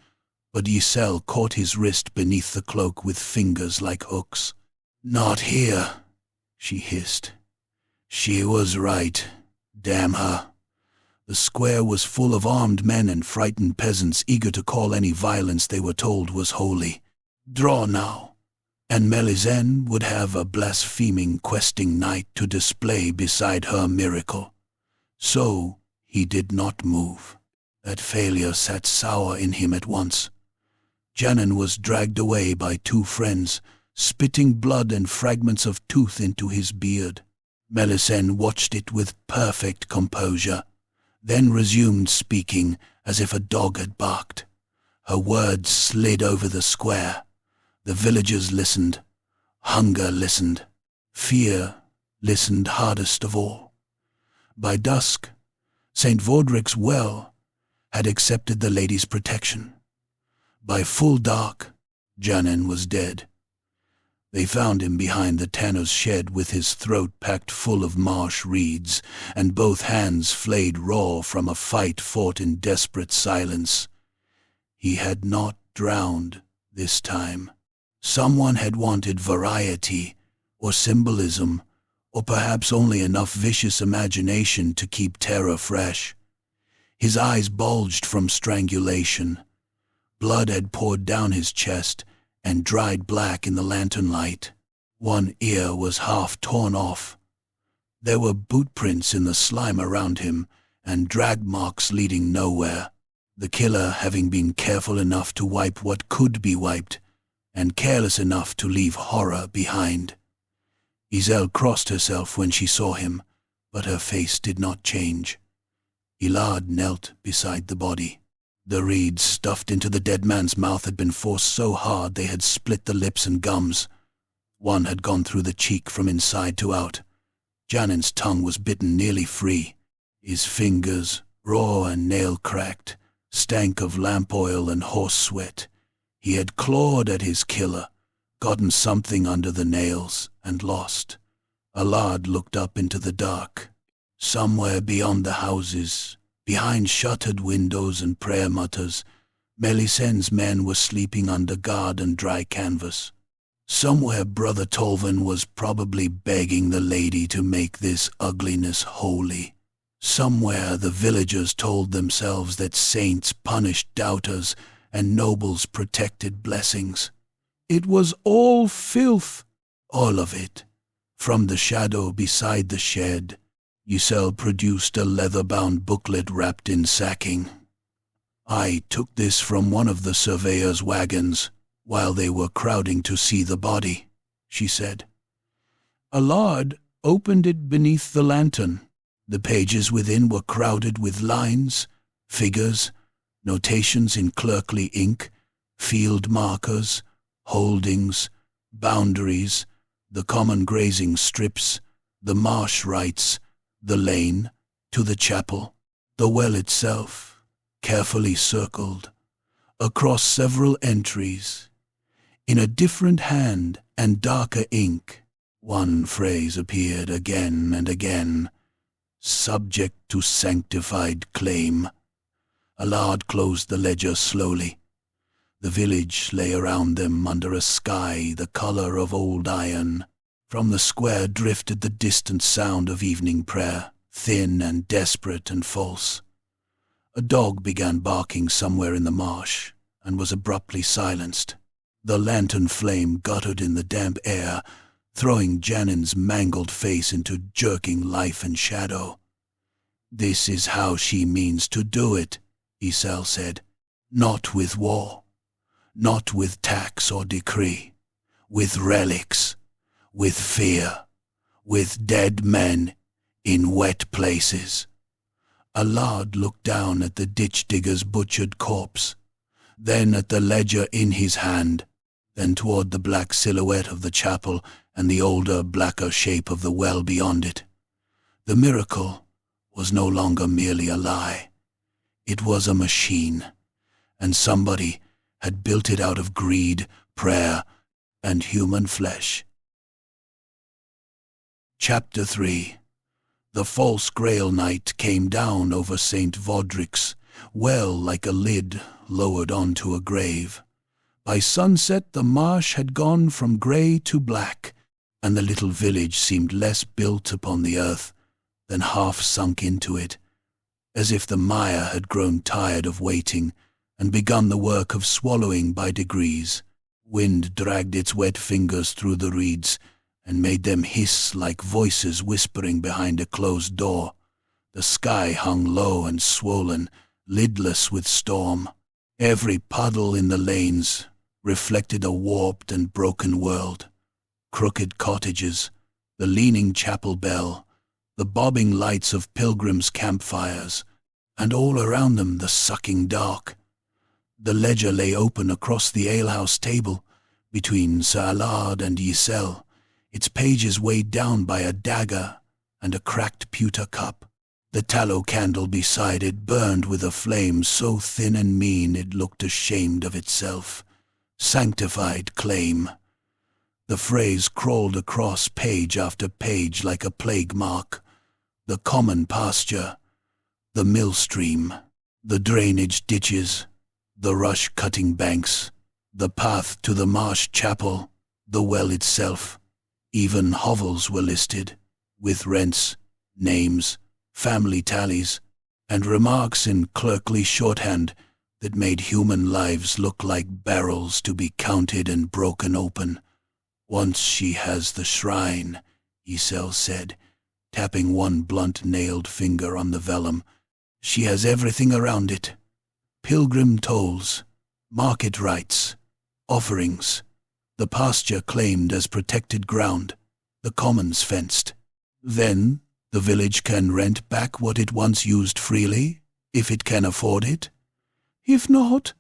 but Giselle caught his wrist beneath the cloak with fingers like hooks. "Not here," she hissed. "She was right. Damn her." The square was full of armed men and frightened peasants eager to call any violence they were told was holy. Draw now, and Melisende would have a blaspheming questing knight to display beside her miracle. So he did not move. That failure sat sour in him at once. Janin was dragged away by 2 friends, spitting blood and fragments of tooth into his beard. Melisende watched it with perfect composure, then resumed speaking as if a dog had barked. Her words slid over the square. The villagers listened. Hunger listened. Fear listened hardest of all. By dusk, St. Vaudric's well had accepted the lady's protection. By full dark, Janin was dead. They found him behind the tanner's shed with his throat packed full of marsh reeds and both hands flayed raw from a fight fought in desperate silence. He had not drowned this time. Someone had wanted variety or symbolism, or perhaps only enough vicious imagination to keep terror fresh. His eyes bulged from strangulation. Blood had poured down his chest and dried black in the lantern light. One ear was half torn off. There were boot prints in the slime around him and drag marks leading nowhere, the killer having been careful enough to wipe what could be wiped and careless enough to leave horror behind. Giselle crossed herself when she saw him, but her face did not change. Allard knelt beside the body. The reeds stuffed into the dead man's mouth had been forced so hard they had split the lips and gums. One had gone through the cheek from inside to out. Janin's tongue was bitten nearly free. His fingers, raw and nail-cracked, stank of lamp oil and horse sweat. He had clawed at his killer, gotten something under the nails, and lost. Allard looked up into the dark. Somewhere beyond the houses, behind shuttered windows and prayer mutters, Melisende's men were sleeping under guard and dry canvas. Somewhere Brother Tolvin was probably begging the lady to make this ugliness holy. Somewhere the villagers told themselves that saints punished doubters and nobles protected blessings. It was all filth, all of it. From the shadow beside the shed, Giselle produced a leather-bound booklet wrapped in sacking. "I took this from one of the surveyor's wagons while they were crowding to see the body," she said. Allard opened it beneath the lantern. The pages within were crowded with lines, figures, notations in clerkly ink, field markers, holdings, boundaries, the common grazing strips, the marsh rights, the lane to the chapel, the well itself, carefully circled, across several entries. In a different hand and darker ink, one phrase appeared again and again: "Subject to sanctified claim." Allard closed the ledger slowly. The village lay around them under a sky the color of old iron. From the square drifted the distant sound of evening prayer, thin and desperate and false. A dog began barking somewhere in the marsh and was abruptly silenced. The lantern flame guttered in the damp air, throwing Janin's mangled face into jerking life and shadow. "This is how she means to do it," Giselle said. "Not with war, not with tax or decree. with relics, with fear, with dead men in wet places. Allard looked down at the ditch-digger's butchered corpse, then at the ledger in his hand, then toward the black silhouette of the chapel and the older, blacker shape of the well beyond it. The miracle was no longer merely a lie. It was a machine, and somebody had built it out of greed, prayer, and human flesh. Chapter 3. The false Grail night came down over St. Vaudric's, well like a lid lowered onto a grave. By sunset the marsh had gone from grey to black, and the little village seemed less built upon the earth than half sunk into it, as if the mire had grown tired of waiting and begun the work of swallowing by degrees. Wind dragged its wet fingers through the reeds and made them hiss like voices whispering behind a closed door. The sky hung low and swollen, lidless with storm. Every puddle in the lanes reflected a warped and broken world. Crooked cottages, the leaning chapel bell, the bobbing lights of pilgrims' campfires, and all around them the sucking dark. The ledger lay open across the alehouse table, between Sir Allard and Giselle, its pages weighed down by a dagger and a cracked pewter cup. The tallow candle beside it burned with a flame so thin and mean it looked ashamed of itself. Sanctified claim. The phrase crawled across page after page like a plague mark. The common pasture, the mill stream, the drainage ditches, the rush-cutting banks, the path to the marsh chapel, the well itself. Even hovels were listed, with rents, names, family tallies, and remarks in clerkly shorthand that made human lives look like barrels to be counted and broken open. "Once she has the shrine," Giselle said, tapping one blunt-nailed finger on the vellum. "She has everything around it. Pilgrim tolls, market rights, offerings, the pasture claimed as protected ground, the commons fenced. Then the village can rent back what it once used freely, if it can afford it. If not—"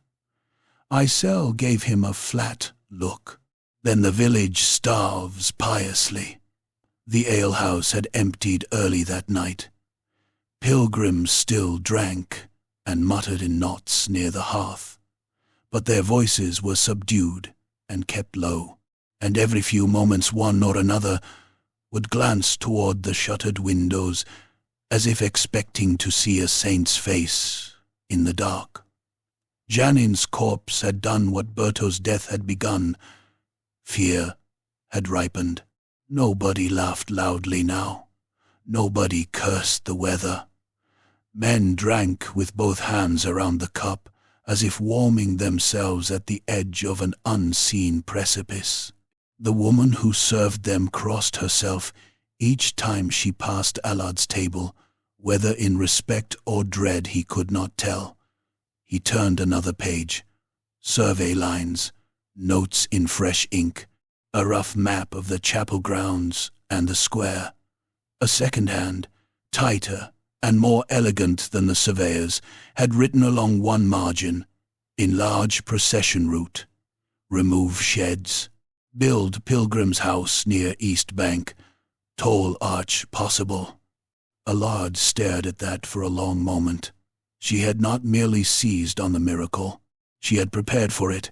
Giselle gave him a flat look. "Then the village starves piously." The alehouse had emptied early that night. Pilgrims still drank and muttered in knots near the hearth, but their voices were subdued and kept low, and every few moments one or another would glance toward the shuttered windows as if expecting to see a saint's face in the dark. Janin's corpse had done what Berto's death had begun. Fear had ripened. Nobody laughed loudly now. Nobody cursed the weather. Men drank with both hands around the cup, as if warming themselves at the edge of an unseen precipice. The woman who served them crossed herself each time she passed Allard's table, whether in respect or dread he could not tell. He turned another page. Survey lines, notes in fresh ink, a rough map of the chapel grounds and the square. A second hand, tighter and more elegant than the surveyor's, had written along one margin, "Enlarge procession route, remove sheds, build pilgrim's house near East Bank, tall arch possible." Allard stared at that for a long moment. She had not merely seized on the miracle. She had prepared for it.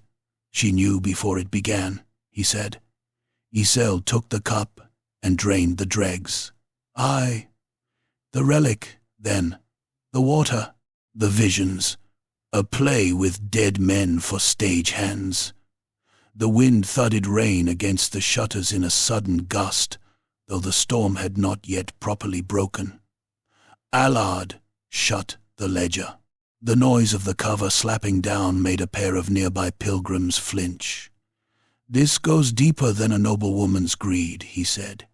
She knew before it began, he said. Giselle took the cup and drained the dregs. "Aye, the relic, then, the water, the visions, a play with dead men for stage hands." The wind thudded rain against the shutters in a sudden gust, though the storm had not yet properly broken. Allard shut the ledger. The noise of the cover slapping down made a pair of nearby pilgrims flinch. "This goes deeper than a noblewoman's greed," he said.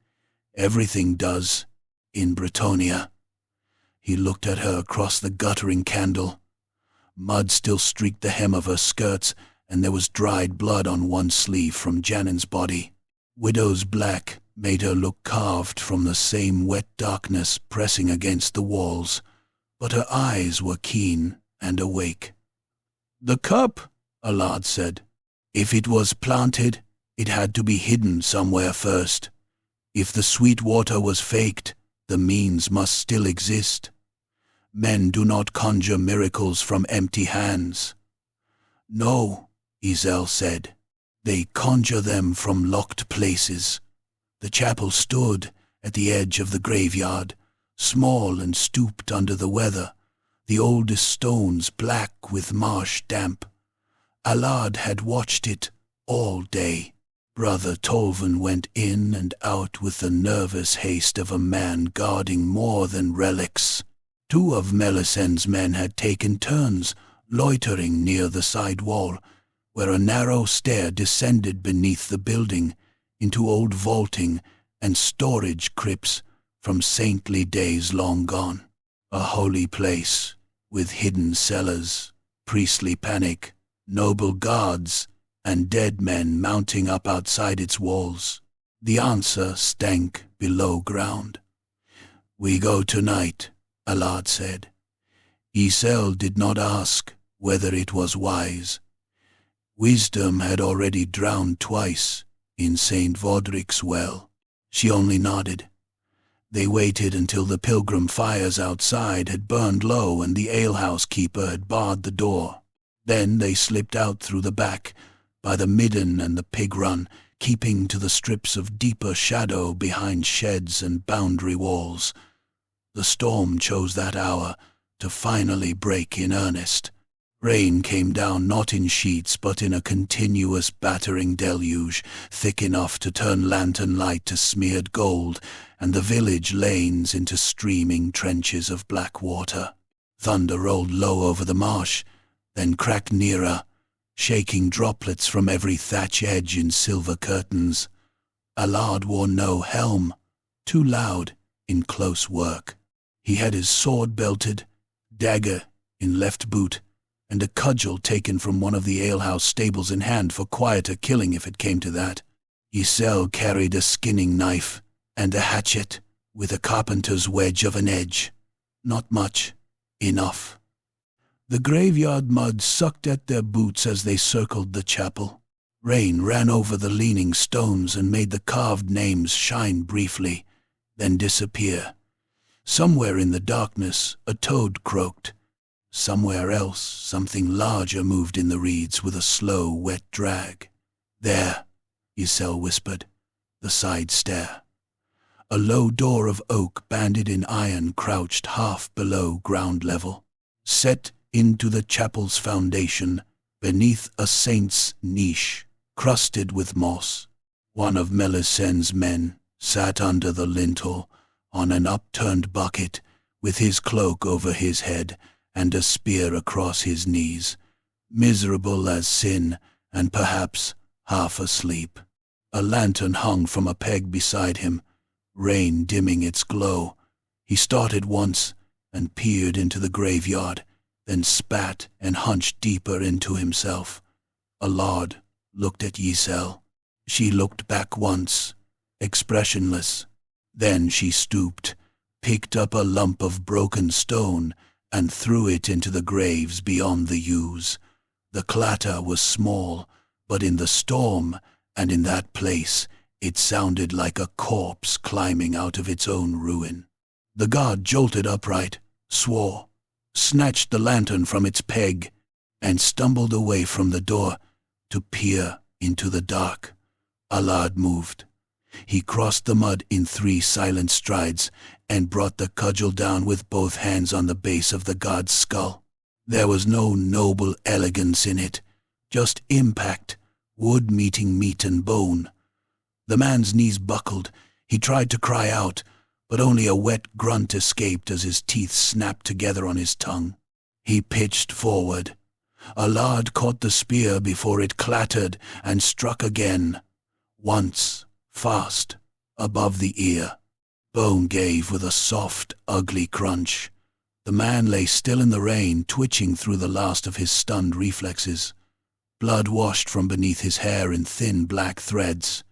"Everything does, in Bretonnia." He looked at her across the guttering candle. Mud still streaked the hem of her skirts, and there was dried blood on one sleeve from Janen's body. Widow's black made her look carved from the same wet darkness pressing against the walls, but her eyes were keen and awake. "The cup," Allard said. "If it was planted, it had to be hidden somewhere first. If the sweet water was faked, the means must still exist. Men do not conjure miracles from empty hands." "No," Isel said. "They conjure them from locked places." The chapel stood at the edge of the graveyard, small and stooped under the weather, the oldest stones black with marsh damp. Allard had watched it all day. Brother Tolvan went in and out with the nervous haste of a man guarding more than relics. 2 of Melisend's men had taken turns loitering near the side wall, where a narrow stair descended beneath the building into old vaulting and storage crypts from saintly days long gone. A holy place with hidden cellars, priestly panic, noble guards, and dead men mounting up outside its walls. The answer stank below ground. "We go tonight," Allard said. Isel did not ask whether it was wise. Wisdom had already drowned twice in St. Vodric's well. She only nodded. They waited until the pilgrim fires outside had burned low and the alehouse keeper had barred the door. Then they slipped out through the back, by the midden and the pig run, keeping to the strips of deeper shadow behind sheds and boundary walls. The storm chose that hour to finally break in earnest. Rain came down not in sheets but in a continuous battering deluge, thick enough to turn lantern light to smeared gold, and the village lanes into streaming trenches of black water. Thunder rolled low over the marsh, then cracked nearer, shaking droplets from every thatch edge in silver curtains. Allard wore no helm, too loud in close work. He had his sword belted, dagger in left boot, and a cudgel taken from one of the alehouse stables in hand for quieter killing if it came to that. Isel carried a skinning knife and a hatchet with a carpenter's wedge of an edge. Not much, enough. The graveyard mud sucked at their boots as they circled the chapel. Rain ran over the leaning stones and made the carved names shine briefly, then disappear. Somewhere in the darkness a toad croaked. Somewhere else something larger moved in the reeds with a slow, wet drag. "There," Isel whispered, the side stair. A low door of oak banded in iron crouched half below ground level. Set into the chapel's foundation, beneath a saint's niche, crusted with moss. One of Melisend's men sat under the lintel on an upturned bucket, with his cloak over his head and a spear across his knees, miserable as sin and perhaps half asleep. A lantern hung from a peg beside him, rain dimming its glow. He started once and peered into the graveyard, then spat and hunched deeper into himself. Allard looked at Isel. She looked back once, expressionless. Then she stooped, picked up a lump of broken stone, and threw it into the graves beyond the yews. The clatter was small, but in the storm and in that place it sounded like a corpse climbing out of its own ruin. The guard jolted upright, swore, snatched the lantern from its peg, and stumbled away from the door to peer into the dark. Allard moved. He crossed the mud in 3 silent strides and brought the cudgel down with both hands on the base of the guard's skull. There was no noble elegance in it, just impact, wood meeting meat and bone. The man's knees buckled. He tried to cry out, but only a wet grunt escaped as his teeth snapped together on his tongue. He pitched forward. Allard caught the spear before it clattered and struck again. Once, fast, above the ear. Bone gave with a soft, ugly crunch. The man lay still in the rain, twitching through the last of his stunned reflexes. Blood washed from beneath his hair in thin black threads.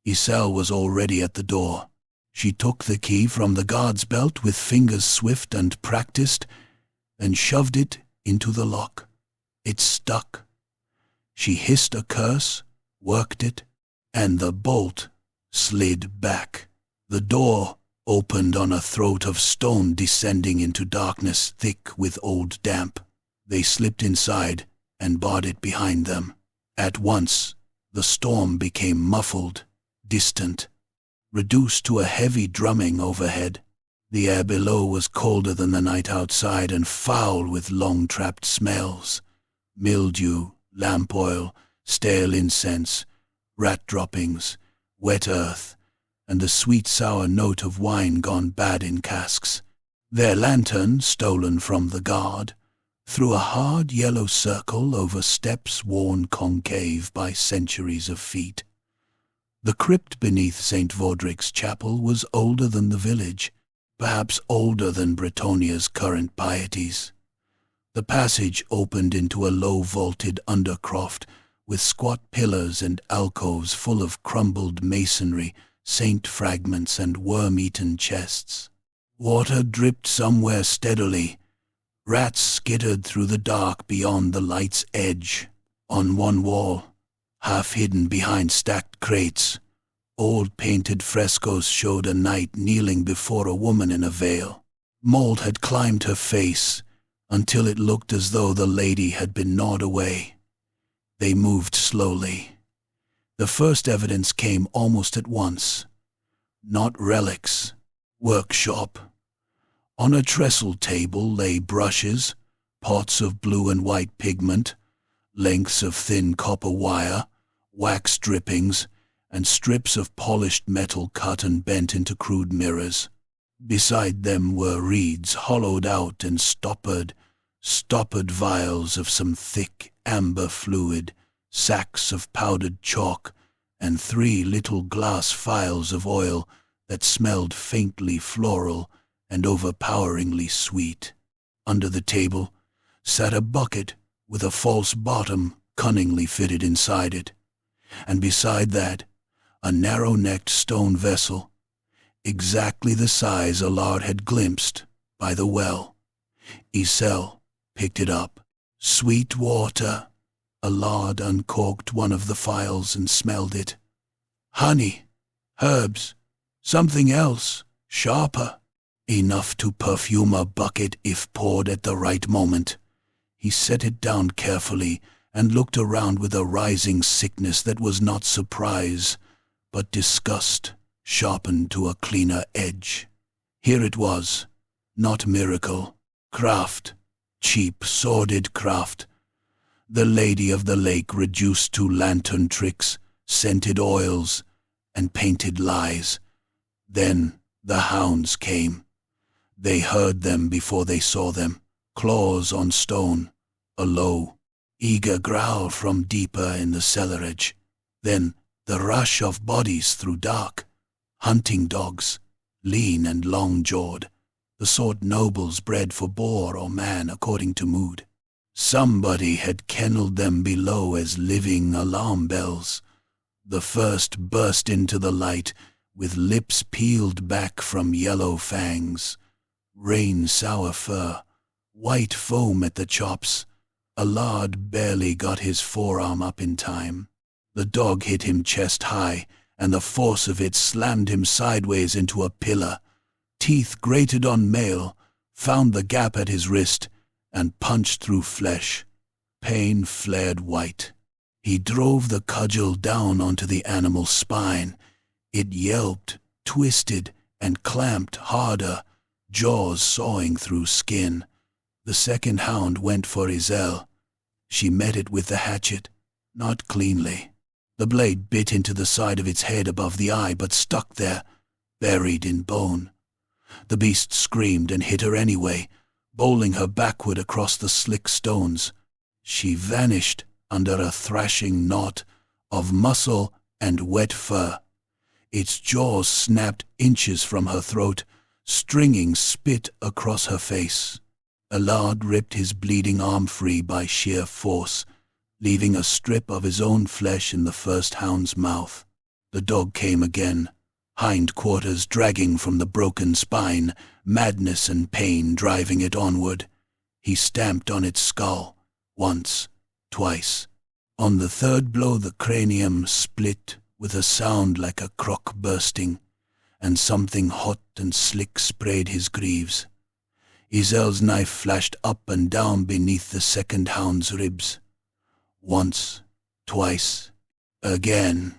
Iselle was already at the door. She took the key from the guard's belt with fingers swift and practiced, and shoved it into the lock. It stuck. She hissed a curse, worked it, and the bolt slid back. The door opened on a throat of stone descending into darkness thick with old damp. They slipped inside and barred it behind them. At once, the storm became muffled, distant, reduced to a heavy drumming overhead. The air below was colder than the night outside and foul with long-trapped smells. Mildew, lamp oil, stale incense, rat droppings, wet earth, and the sweet-sour note of wine gone bad in casks. Their lantern, stolen from the guard, threw a hard yellow circle over steps worn concave by centuries of feet. The crypt beneath St. Vaudric's chapel was older than the village, perhaps older than Bretonnia's current pieties. The passage opened into a low-vaulted undercroft with squat pillars and alcoves full of crumbled masonry, saint fragments and worm-eaten chests. Water dripped somewhere steadily. Rats skittered through the dark beyond the light's edge. On one wall, half hidden behind stacked crates, old painted frescoes showed a knight kneeling before a woman in a veil. Mold had climbed her face until it looked as though the lady had been gnawed away. They moved slowly. The first evidence came almost at once. Not relics. Workshop. On a trestle table lay brushes, pots of blue and white pigment, lengths of thin copper wire, wax drippings, and strips of polished metal cut and bent into crude mirrors. Beside them were reeds hollowed out and stoppered vials of some thick amber fluid, sacks of powdered chalk, and 3 little glass phials of oil that smelled faintly floral and overpoweringly sweet. Under the table sat a bucket with a false bottom cunningly fitted inside it, and beside that, a narrow-necked stone vessel, exactly the size Allard had glimpsed by the well. Iselle picked it up. Sweet water. Allard uncorked one of the phials and smelled it. Honey, herbs, something else, sharper. Enough to perfume a bucket if poured at the right moment. He set it down carefully and looked around with a rising sickness that was not surprise, but disgust, sharpened to a cleaner edge. Here it was, not miracle, craft, cheap, sordid craft. The Lady of the Lake reduced to lantern tricks, scented oils, and painted lies. Then the hounds came. They heard them before they saw them, claws on stone, a low, eager growl from deeper in the cellarage. Then the rush of bodies through dark, hunting dogs, lean and long-jawed, the sort nobles bred for boar or man according to mood. Somebody had kennelled them below as living alarm bells. The first burst into the light with lips peeled back from yellow fangs. Rain-sour fur, white foam at the chops. Allard barely got his forearm up in time. The dog hit him chest high, and the force of it slammed him sideways into a pillar. Teeth grated on mail, found the gap at his wrist, and punched through flesh. Pain flared white. He drove the cudgel down onto the animal's spine. It yelped, twisted, and clamped harder, jaws sawing through skin. The second hound went for Iselle. She met it with the hatchet, not cleanly. The blade bit into the side of its head above the eye, but stuck there, buried in bone. The beast screamed and hit her anyway, bowling her backward across the slick stones. She vanished under a thrashing knot of muscle and wet fur. Its jaws snapped inches from her throat, stringing spit across her face. Allard ripped his bleeding arm free by sheer force, leaving a strip of his own flesh in the first hound's mouth. The dog came again, hindquarters dragging from the broken spine, madness and pain driving it onward. He stamped on its skull, once, twice. On the third blow the cranium split with a sound like a crock bursting, and something hot and slick sprayed his greaves. Izel's knife flashed up and down beneath the second hound's ribs. Once, twice, again.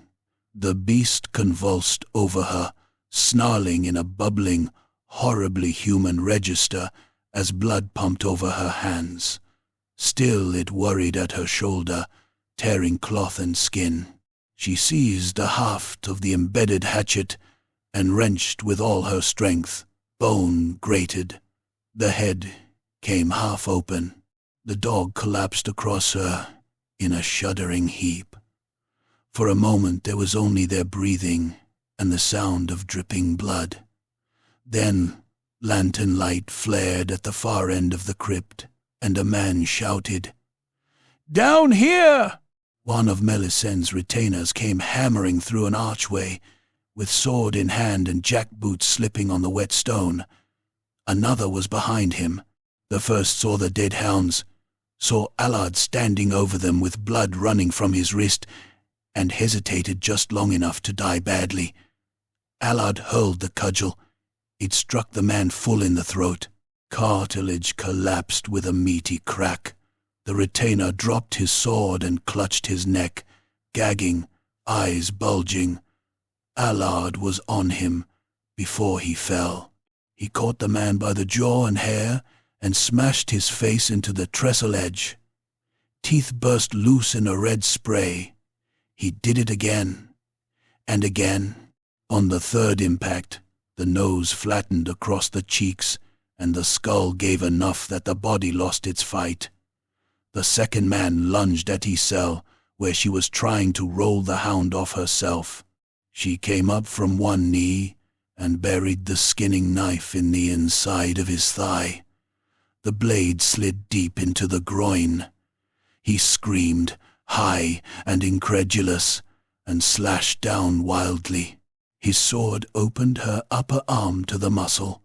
The beast convulsed over her, snarling in a bubbling, horribly human register as blood pumped over her hands. Still it worried at her shoulder, tearing cloth and skin. She seized the haft of the embedded hatchet and wrenched with all her strength. Bone grated. The head came half open. The dog collapsed across her in a shuddering heap. For a moment there was only their breathing and the sound of dripping blood. Then lantern light flared at the far end of the crypt, and a man shouted, "Down here!" One of Melisend's retainers came hammering through an archway, with sword in hand and jackboots slipping on the wet stone. Another was behind him. The first saw the dead hounds, saw Allard standing over them with blood running from his wrist, and hesitated just long enough to die badly. Allard hurled the cudgel. It struck the man full in the throat. Cartilage collapsed with a meaty crack. The retainer dropped his sword and clutched his neck, gagging, eyes bulging. Allard was on him before he fell. He caught the man by the jaw and hair and smashed his face into the trestle edge. Teeth burst loose in a red spray. He did it again, and again. On the third impact, the nose flattened across the cheeks, and the skull gave enough that the body lost its fight. The second man lunged at Isel, where she was trying to roll the hound off herself. She came up from one knee and buried the skinning knife in the inside of his thigh. The blade slid deep into the groin. He screamed, high and incredulous, and slashed down wildly. His sword opened her upper arm to the muscle.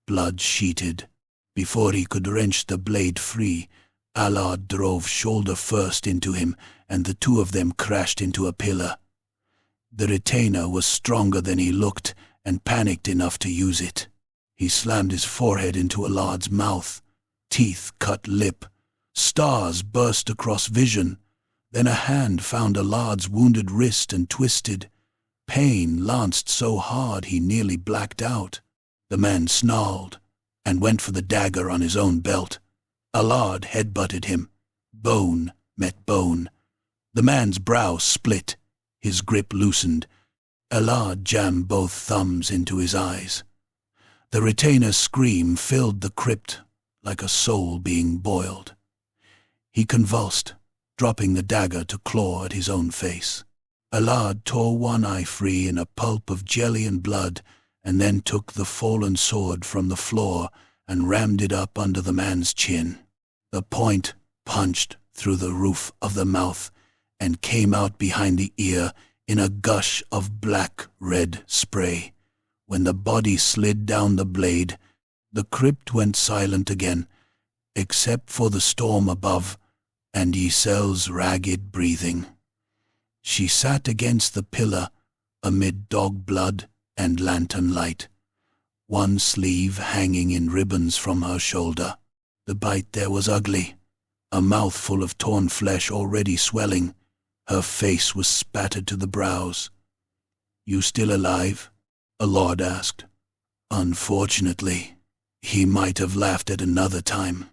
Blood sheeted. Before he could wrench the blade free, Allard drove shoulder first into him, and the two of them crashed into a pillar. The retainer was stronger than he looked, and panicked enough to use it. He slammed his forehead into Allard's mouth. Teeth cut lip. Stars burst across vision. Then a hand found Allard's wounded wrist and twisted. Pain lanced so hard he nearly blacked out. The man snarled and went for the dagger on his own belt. Allard headbutted him. Bone met bone. The man's brow split. His grip loosened. Allard jammed both thumbs into his eyes. The retainer's scream filled the crypt like a soul being boiled. He convulsed, dropping the dagger to claw at his own face. Allard tore one eye free in a pulp of jelly and blood, and then took the fallen sword from the floor and rammed it up under the man's chin. The point punched through the roof of the mouth and came out behind the ear in a gush of black-red spray. When the body slid down the blade, the crypt went silent again, except for the storm above and Isel's ragged breathing. She sat against the pillar amid dog blood and lantern light, one sleeve hanging in ribbons from her shoulder. The bite there was ugly, a mouthful of torn flesh already swelling. Her face was spattered to the brows. "You still alive?" Allard asked. Unfortunately, he might have laughed at another time.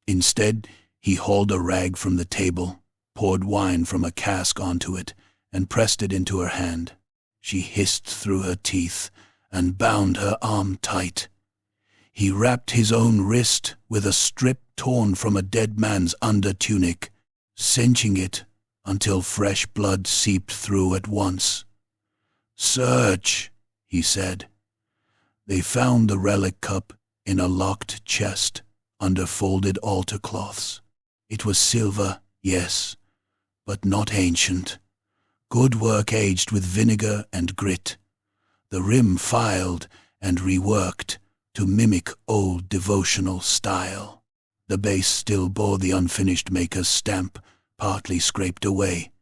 Instead, he hauled a rag from the table, poured wine from a cask onto it, and pressed it into her hand. She hissed through her teeth and bound her arm tight. He wrapped his own wrist with a strip torn from a dead man's under-tunic, cinching it until fresh blood seeped through at once. "Search," he said. They found the relic cup in a locked chest under folded altar cloths. It was silver, yes, but not ancient. Good work aged with vinegar and grit. The rim filed and reworked to mimic old devotional style. The base still bore the unfinished maker's stamp, partly scraped away.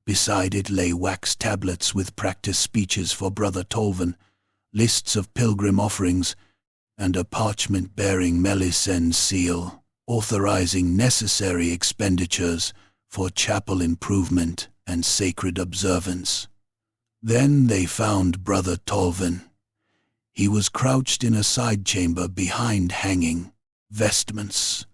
Beside it lay wax tablets with practice speeches for Brother Tolvan, lists of pilgrim offerings, and a parchment bearing Melissen's seal, authorizing necessary expenditures for chapel improvement and sacred observance. Then they found Brother Tolvan. He was crouched in a side chamber behind hanging vestments,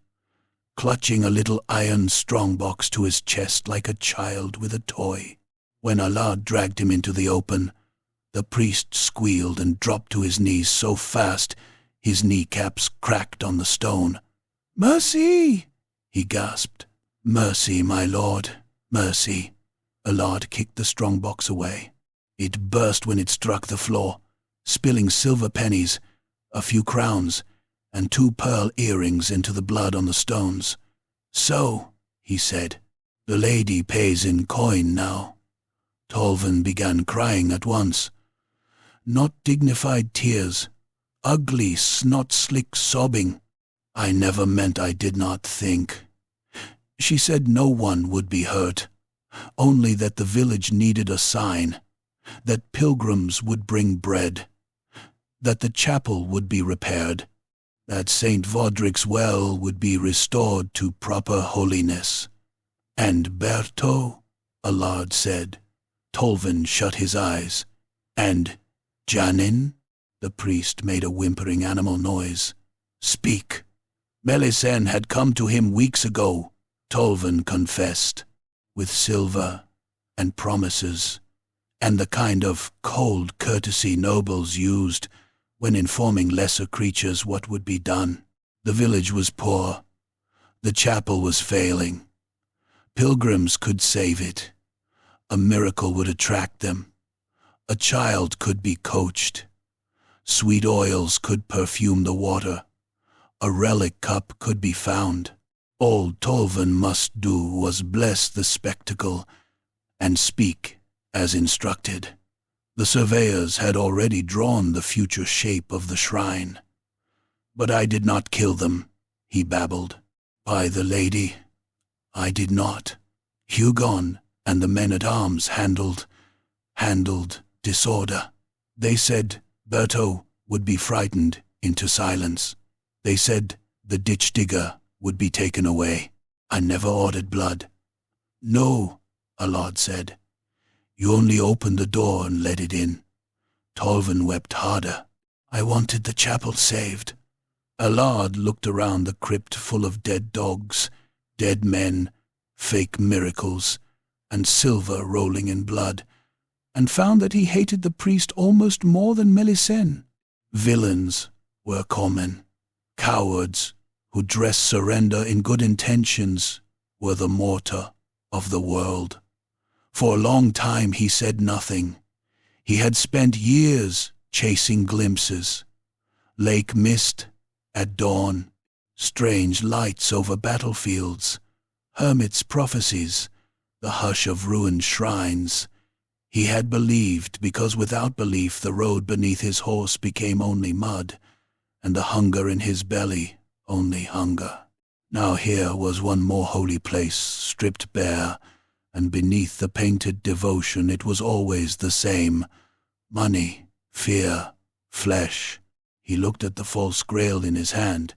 clutching a little iron strongbox to his chest like a child with a toy. When Alad dragged him into the open, the priest squealed and dropped to his knees so fast his kneecaps cracked on the stone. "Mercy!" he gasped. "Mercy, my lord, mercy." Alad kicked the strongbox away. It burst when it struck the floor, spilling silver pennies, a few crowns, and 2 pearl earrings into the blood on the stones. "So," he said, "the lady pays in coin now." Tolvan began crying at once. Not dignified tears, ugly, snot-slick sobbing. "I never meant I did not think." She said no one would be hurt, only that the village needed a sign, that pilgrims would bring bread, that the chapel would be repaired, that St. Vodric's well would be restored to proper holiness. "And Berto?" Alad said. Tolvan shut his eyes. "And Janin?" The priest made a whimpering animal noise. "Speak." Melisen had come to him weeks ago, Tolvan confessed, with silver and promises, and the kind of cold courtesy nobles used when informing lesser creatures what would be done. The village was poor. The chapel was failing. Pilgrims could save it. A miracle would attract them. A child could be coached. Sweet oils could perfume the water. A relic cup could be found. All Tolvan must do was bless the spectacle and speak as instructed. The surveyors had already drawn the future shape of the shrine. "But I did not kill them," he babbled. "By the lady, I did not. Hugon and the men-at-arms handled disorder. They said Berto would be frightened into silence. They said the ditch digger would be taken away. I never ordered blood." "No," Alad said. "You only opened the door and let it in." Tolvan wept harder. "I wanted the chapel saved." Alad looked around the crypt full of dead dogs, dead men, fake miracles, and silver rolling in blood, and found that he hated the priest almost more than Melisen. Villains were common. Cowards who dress surrender in good intentions were the mortar of the world. For a long time he said nothing. He had spent years chasing glimpses. Lake mist at dawn, strange lights over battlefields, hermits' prophecies, the hush of ruined shrines. He had believed because without belief the road beneath his horse became only mud, and the hunger in his belly only hunger. Now here was one more holy place, stripped bare, and beneath the painted devotion it was always the same. Money, fear, flesh. He looked at the false Grail in his hand,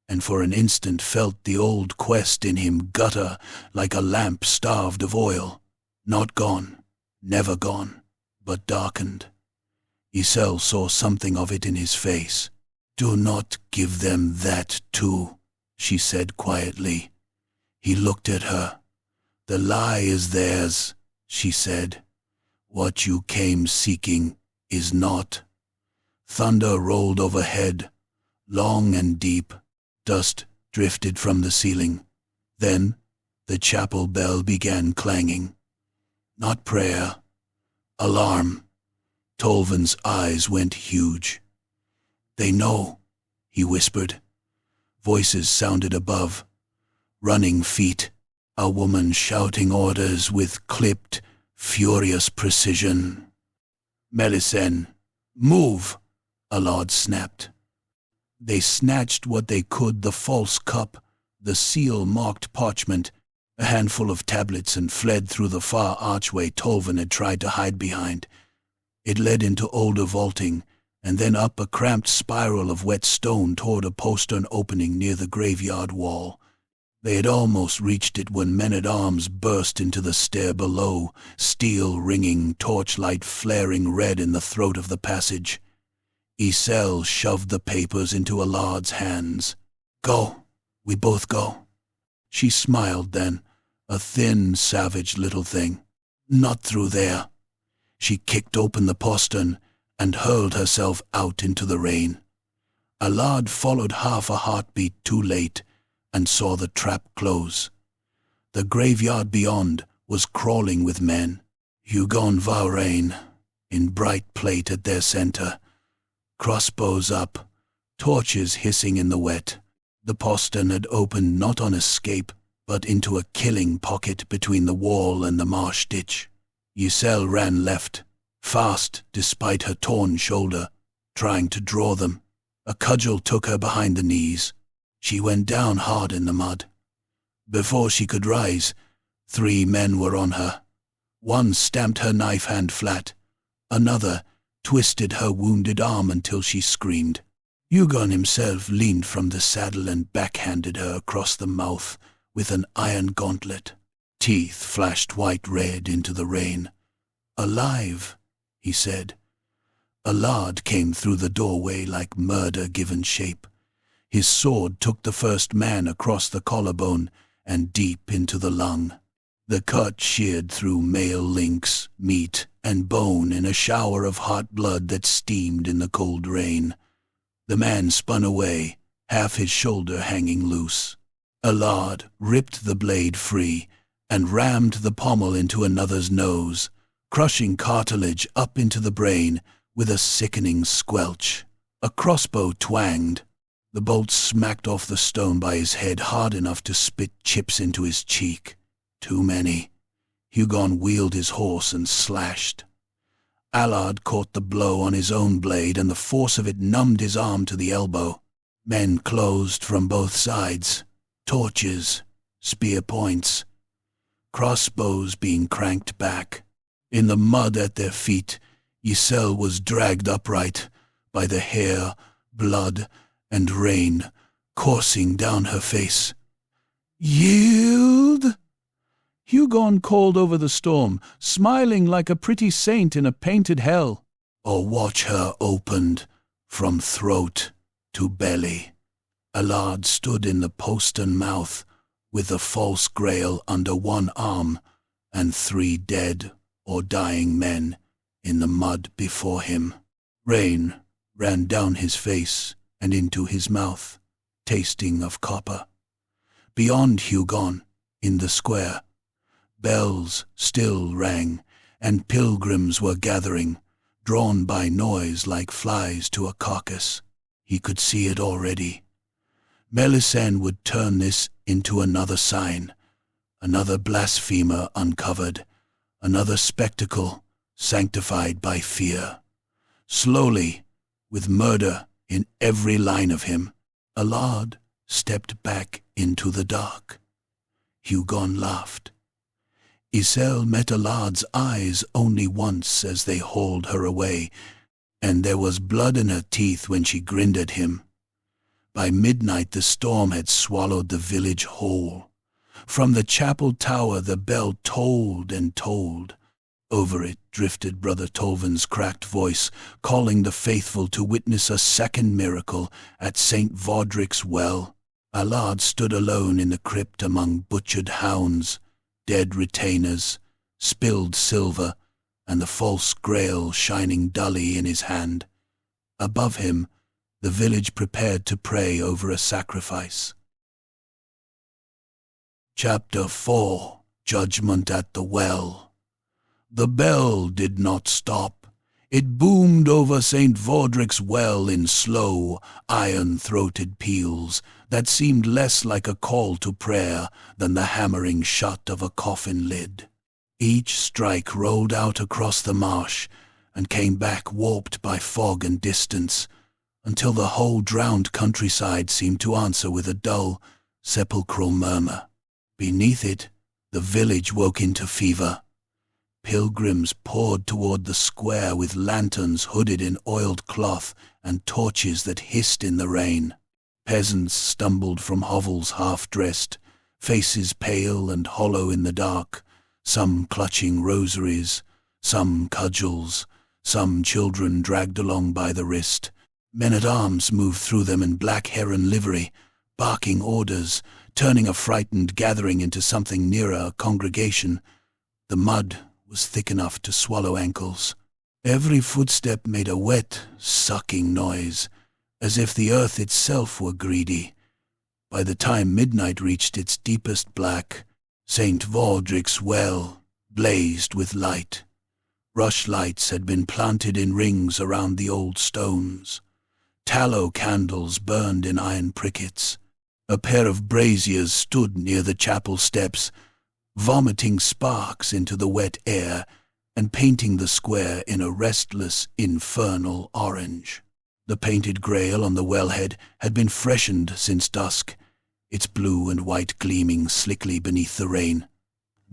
and for an instant felt the old quest in him gutter like a lamp starved of oil. Not gone, never gone, but darkened. Isel saw something of it in his face. "Do not give them that too," she said quietly. He looked at her. "The lie is theirs," she said. "What you came seeking is not." Thunder rolled overhead, long and deep. Dust drifted from the ceiling. Then the chapel bell began clanging. Not prayer. Alarm. Tolvan's eyes went huge. "They know," he whispered. Voices sounded above. Running feet. a woman shouting orders with clipped, furious precision. "Melisande, move!" Allard snapped. They snatched what they could, the false cup, the seal-marked parchment, a handful of tablets, and fled through the far archway Tolvan had tried to hide behind. It led into older vaulting, and then up a cramped spiral of wet stone toward a postern opening near the graveyard wall. They had almost reached it when men-at-arms burst into the stair below, steel ringing, torchlight flaring red in the throat of the passage. Iselle shoved the papers into Allard's hands. "Go, we both go." She smiled then, a thin, savage little thing. "Not through there." She kicked open the postern and hurled herself out into the rain. Allard followed half a heartbeat too late and saw the trap close. The graveyard beyond was crawling with men, Hugon Varain, in bright plate at their center, crossbows up, torches hissing in the wet. The postern had opened not on escape, but into a killing pocket between the wall and the marsh ditch. Iselle ran left, fast despite her torn shoulder, trying to draw them. A cudgel took her behind the knees. She went down hard in the mud. Before she could rise, 3 men were on her. One stamped her knife hand flat. Another twisted her wounded arm until she screamed. Hugon himself leaned from the saddle and backhanded her across the mouth with an iron gauntlet. Teeth flashed white-red into the rain. "Alive," he said. Allard came through the doorway like murder given shape. His sword took the first man across the collarbone and deep into the lung. The cut sheared through mail links, meat, and bone in a shower of hot blood that steamed in the cold rain. The man spun away, half his shoulder hanging loose. Allard ripped the blade free and rammed the pommel into another's nose, crushing cartilage up into the brain with a sickening squelch. A crossbow twanged. The bolt smacked off the stone by his head hard enough to spit chips into his cheek. Too many. Hugon wheeled his horse and slashed. Allard caught the blow on his own blade, and the force of it numbed his arm to the elbow. Men closed from both sides. Torches, spear points, crossbows being cranked back. In the mud at their feet, Iselle was dragged upright by the hair, blood, and rain coursing down her face. "Yield!" Hugon called over the storm, smiling like a pretty saint in a painted hell. "Or watch her opened from throat to belly." Allard stood in the postern mouth with the false Grail under one arm and 3 dead or dying men in the mud before him. Rain ran down his face and into his mouth, tasting of copper. Beyond Hugon, in the square, bells still rang, and pilgrims were gathering, drawn by noise like flies to a carcass. He could see it already. Melisande would turn this into another sign, another blasphemer uncovered, another spectacle sanctified by fear. Slowly, with murder in every line of him, Allard stepped back into the dark. Hugon laughed. Iselle met Allard's eyes only once as they hauled her away, and there was blood in her teeth when she grinned at him. By midnight the storm had swallowed the village whole. From the chapel tower the bell tolled and tolled. Over it drifted Brother Tolvan's cracked voice, calling the faithful to witness a second miracle at St. Vaudric's well. Allard stood alone in the crypt among butchered hounds, dead retainers, spilled silver, and the false Grail shining dully in his hand. Above him, the village prepared to pray over a sacrifice. Chapter 4. Judgment at the Well. The bell did not stop. It boomed over St. Vaudric's well in slow, iron-throated peals that seemed less like a call to prayer than the hammering shut of a coffin lid. Each strike rolled out across the marsh and came back warped by fog and distance, until the whole drowned countryside seemed to answer with a dull, sepulchral murmur. Beneath it, the village woke into fever. Pilgrims poured toward the square with lanterns hooded in oiled cloth and torches that hissed in the rain. Peasants stumbled from hovels half-dressed, faces pale and hollow in the dark, some clutching rosaries, some cudgels, some children dragged along by the wrist. Men-at-arms moved through them in black heron livery, barking orders, turning a frightened gathering into something nearer a congregation. The mud was thick enough to swallow ankles. Every footstep made a wet, sucking noise, as if the earth itself were greedy. By the time midnight reached its deepest black, St. Valdric's well blazed with light. Rushlights had been planted in rings around the old stones. Tallow candles burned in iron prickets. A pair of braziers stood near the chapel steps, vomiting sparks into the wet air and painting the square in a restless, infernal orange. The painted Grail on the wellhead had been freshened since dusk, its blue and white gleaming slickly beneath the rain.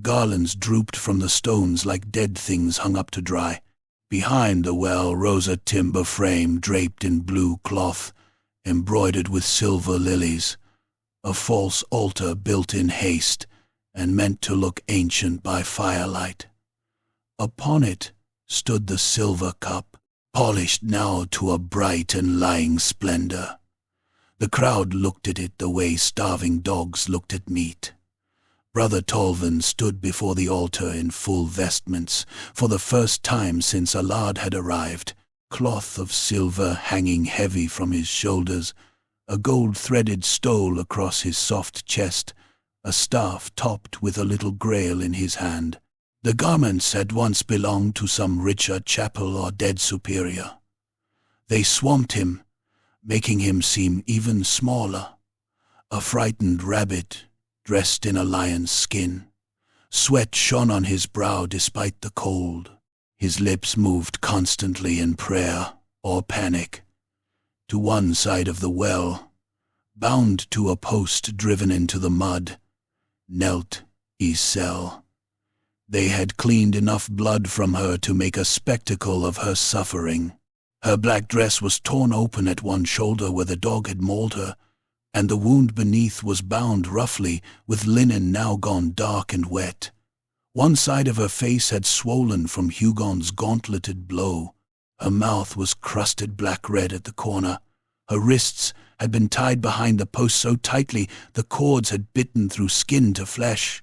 Garlands drooped from the stones like dead things hung up to dry. Behind the well rose a timber frame draped in blue cloth, embroidered with silver lilies, a false altar built in haste and meant to look ancient by firelight. Upon it stood the silver cup, polished now to a bright and lying splendor. The crowd looked at it the way starving dogs looked at meat. Brother Tolvin stood before the altar in full vestments, for the first time since Alad had arrived, cloth of silver hanging heavy from his shoulders, a gold-threaded stole across his soft chest, a staff topped with a little Grail in his hand. The garments had once belonged to some richer chapel or dead superior. They swamped him, making him seem even smaller, a frightened rabbit dressed in a lion's skin. Sweat shone on his brow despite the cold. His lips moved constantly in prayer or panic. To one side of the well, bound to a post driven into the mud, knelt Isel. They had cleaned enough blood from her to make a spectacle of her suffering. Her black dress was torn open at one shoulder where the dog had mauled her, and the wound beneath was bound roughly with linen now gone dark and wet. One side of her face had swollen from Hugon's gauntleted blow. Her mouth was crusted black-red at the corner. Her wrists had been tied behind the post so tightly the cords had bitten through skin to flesh.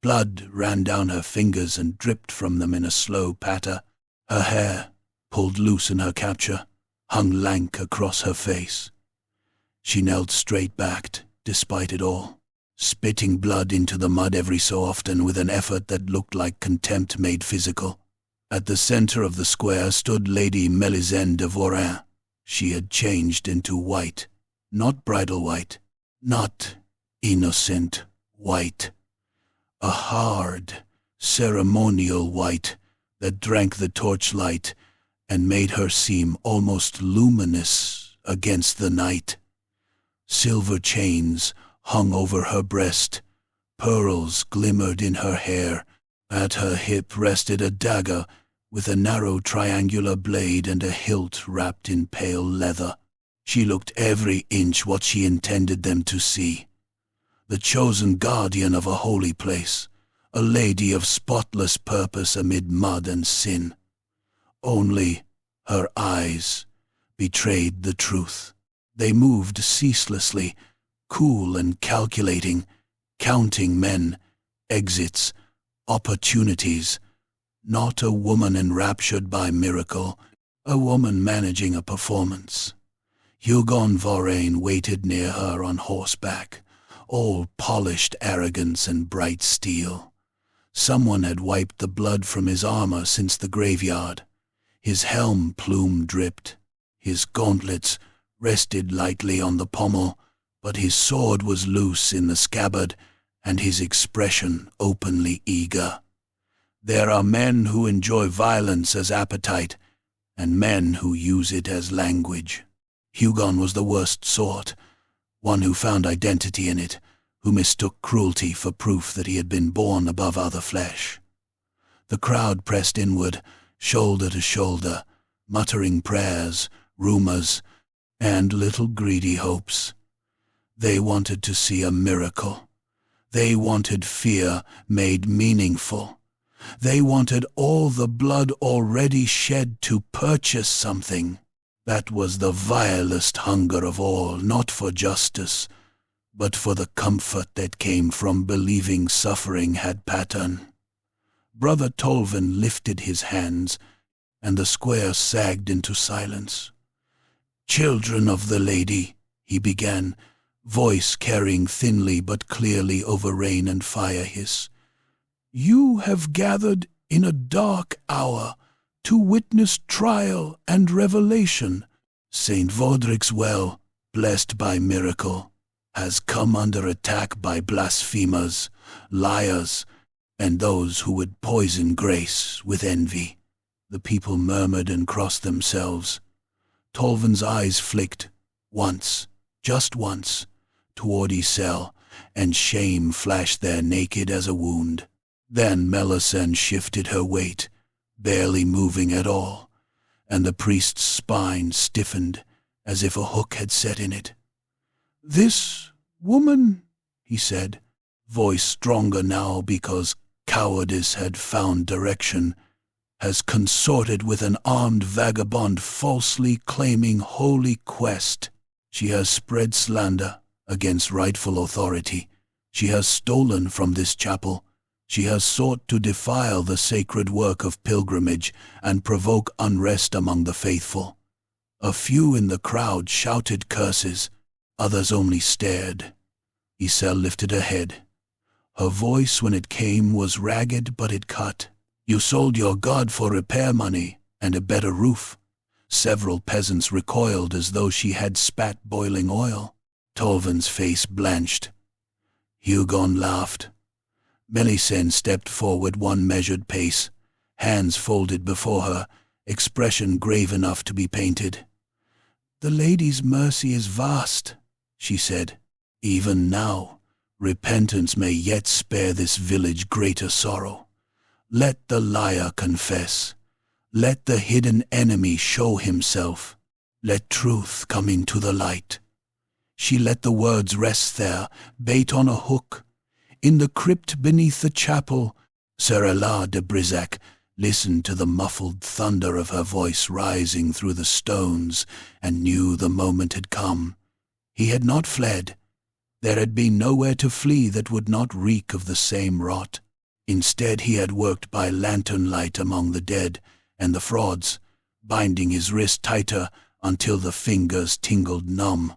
Blood ran down her fingers and dripped from them in a slow patter. Her hair, pulled loose in her capture, hung lank across her face. She knelt straight-backed, despite it all, spitting blood into the mud every so often with an effort that looked like contempt made physical. At the center of the square stood Lady Melisende de Vorin. She had changed into white, not bridal white, not innocent white. A hard, ceremonial white that drank the torchlight and made her seem almost luminous against the night. Silver chains hung over her breast, pearls glimmered in her hair. At her hip rested a dagger with a narrow triangular blade and a hilt wrapped in pale leather. She looked every inch what she intended them to see. The chosen guardian of a holy place, a lady of spotless purpose amid mud and sin. Only her eyes betrayed the truth. They moved ceaselessly, cool and calculating, counting men, exits, opportunities. Not a woman enraptured by miracle, a woman managing a performance. Hugon Vorain waited near her on horseback, all polished arrogance and bright steel. Someone had wiped the blood from his armor since the graveyard. His helm plume dripped. His gauntlets rested lightly on the pommel, but his sword was loose in the scabbard and his expression openly eager. There are men who enjoy violence as appetite, and men who use it as language. Hugon was the worst sort, one who found identity in it, who mistook cruelty for proof that he had been born above other flesh. The crowd pressed inward, shoulder to shoulder, muttering prayers, rumors, and little greedy hopes. They wanted to see a miracle. They wanted fear made meaningful. They wanted all the blood already shed to purchase something. That was the vilest hunger of all, not for justice, but for the comfort that came from believing suffering had pattern. Brother Tolvin lifted his hands, and the square sagged into silence. "Children of the Lady," he began, voice carrying thinly but clearly over rain and fire hiss. "You have gathered in a dark hour to witness trial and revelation. St. Vaudric's Well, blessed by miracle, has come under attack by blasphemers, liars, and those who would poison grace with envy." The people murmured and crossed themselves. Tolvin's eyes flicked, once, just once, toward Isel, and shame flashed there naked as a wound. Then Melisande shifted her weight, barely moving at all, and the priest's spine stiffened as if a hook had set in it. "This woman," he said, voice stronger now because cowardice had found direction, "has consorted with an armed vagabond falsely claiming holy quest. She has spread slander against rightful authority. She has stolen from this chapel. She has sought to defile the sacred work of pilgrimage and provoke unrest among the faithful. A few in the crowd shouted curses, others only stared." Isel lifted her head. Her voice, when it came, was ragged, but it cut. "You sold your god for repair money and a better roof." Several peasants recoiled as though she had spat boiling oil. Tolvin's face blanched. Hugon laughed. Melisande stepped forward one measured pace, hands folded before her, expression grave enough to be painted. "The lady's mercy is vast," she said. "Even now, repentance may yet spare this village greater sorrow. Let the liar confess. Let the hidden enemy show himself. Let truth come into the light." She let the words rest there, bait on a hook. In the crypt beneath the chapel, Sir Allard de Brisac listened to the muffled thunder of her voice rising through the stones and knew the moment had come. He had not fled. There had been nowhere to flee that would not reek of the same rot. Instead he had worked by lantern light among the dead and the frauds, binding his wrist tighter until the fingers tingled numb,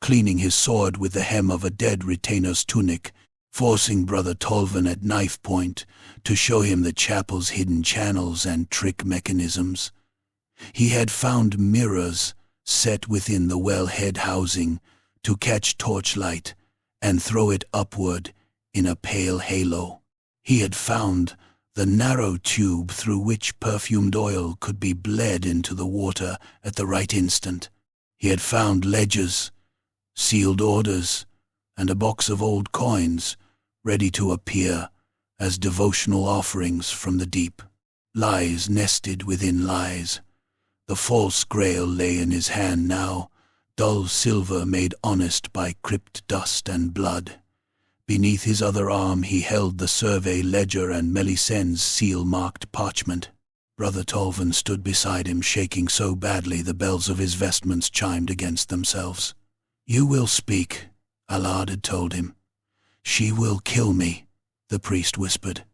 cleaning his sword with the hem of a dead retainer's tunic, forcing Brother Tolvin at knife point to show him the chapel's hidden channels and trick mechanisms. He had found mirrors set within the wellhead housing to catch torchlight and throw it upward in a pale halo. He had found the narrow tube through which perfumed oil could be bled into the water at the right instant. He had found ledgers, sealed orders, and a box of old coins ready to appear as devotional offerings from the deep. Lies nested within lies. The false Grail lay in his hand now, dull silver made honest by crypt dust and blood. Beneath his other arm he held the survey ledger and Melisande's seal-marked parchment. Brother Tolvin stood beside him, shaking so badly the bells of his vestments chimed against themselves. "You will speak," Allard had told him. "She will kill me," the priest whispered.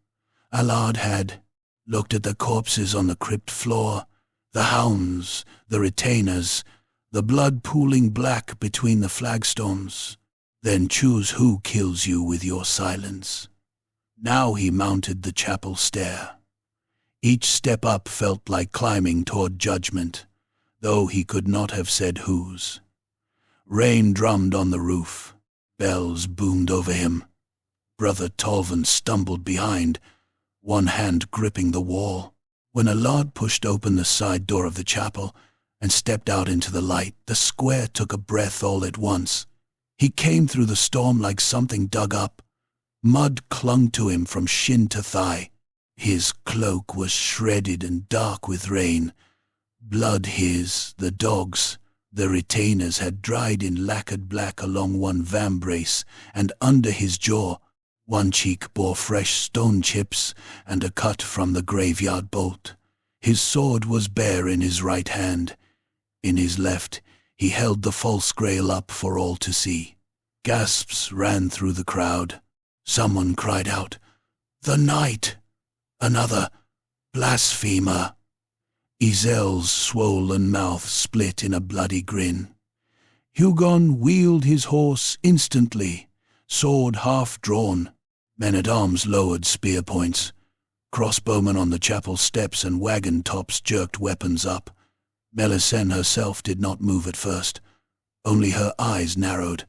Allard had looked at the corpses on the crypt floor, the hounds, the retainers, the blood pooling black between the flagstones. "Then choose who kills you with your silence." Now he mounted the chapel stair. Each step up felt like climbing toward judgment, though he could not have said whose. Rain drummed on the roof. Bells boomed over him. Brother Tolvan stumbled behind, one hand gripping the wall. When Allard pushed open the side door of the chapel and stepped out into the light, the square took a breath all at once. He came through the storm like something dug up. Mud clung to him from shin to thigh. His cloak was shredded and dark with rain. Blood his, the dog's, the retainers had dried in lacquered black along one vambrace, and under his jaw, one cheek bore fresh stone chips and a cut from the graveyard bolt. His sword was bare in his right hand. In his left, he held the false Grail up for all to see. Gasps ran through the crowd. Someone cried out, "The knight!" Another, "Blasphemer!" Ezel's swollen mouth split in a bloody grin. Hugon wheeled his horse instantly, sword half drawn. Men-at-arms lowered spear points. Crossbowmen on the chapel steps and wagon tops jerked weapons up. Melisende herself did not move at first. Only her eyes narrowed,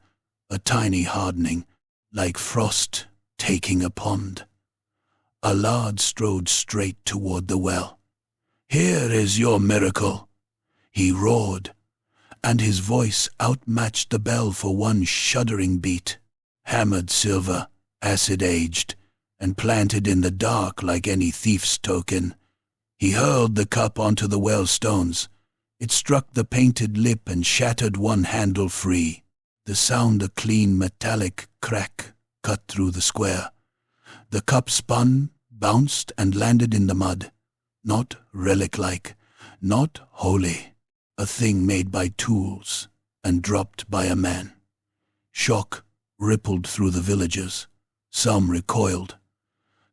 a tiny hardening, like frost taking a pond. Allard strode straight toward the well. "Here is your miracle," he roared, and his voice outmatched the bell for one shuddering beat. Hammered silver, acid-aged, and planted in the dark like any thief's token. He hurled the cup onto the well stones. It struck the painted lip and shattered one handle free. The sound a clean metallic crack cut through the square. The cup spun, bounced, and landed in the mud. Not relic-like, not holy, a thing made by tools and dropped by a man. Shock rippled through the villagers. Some recoiled.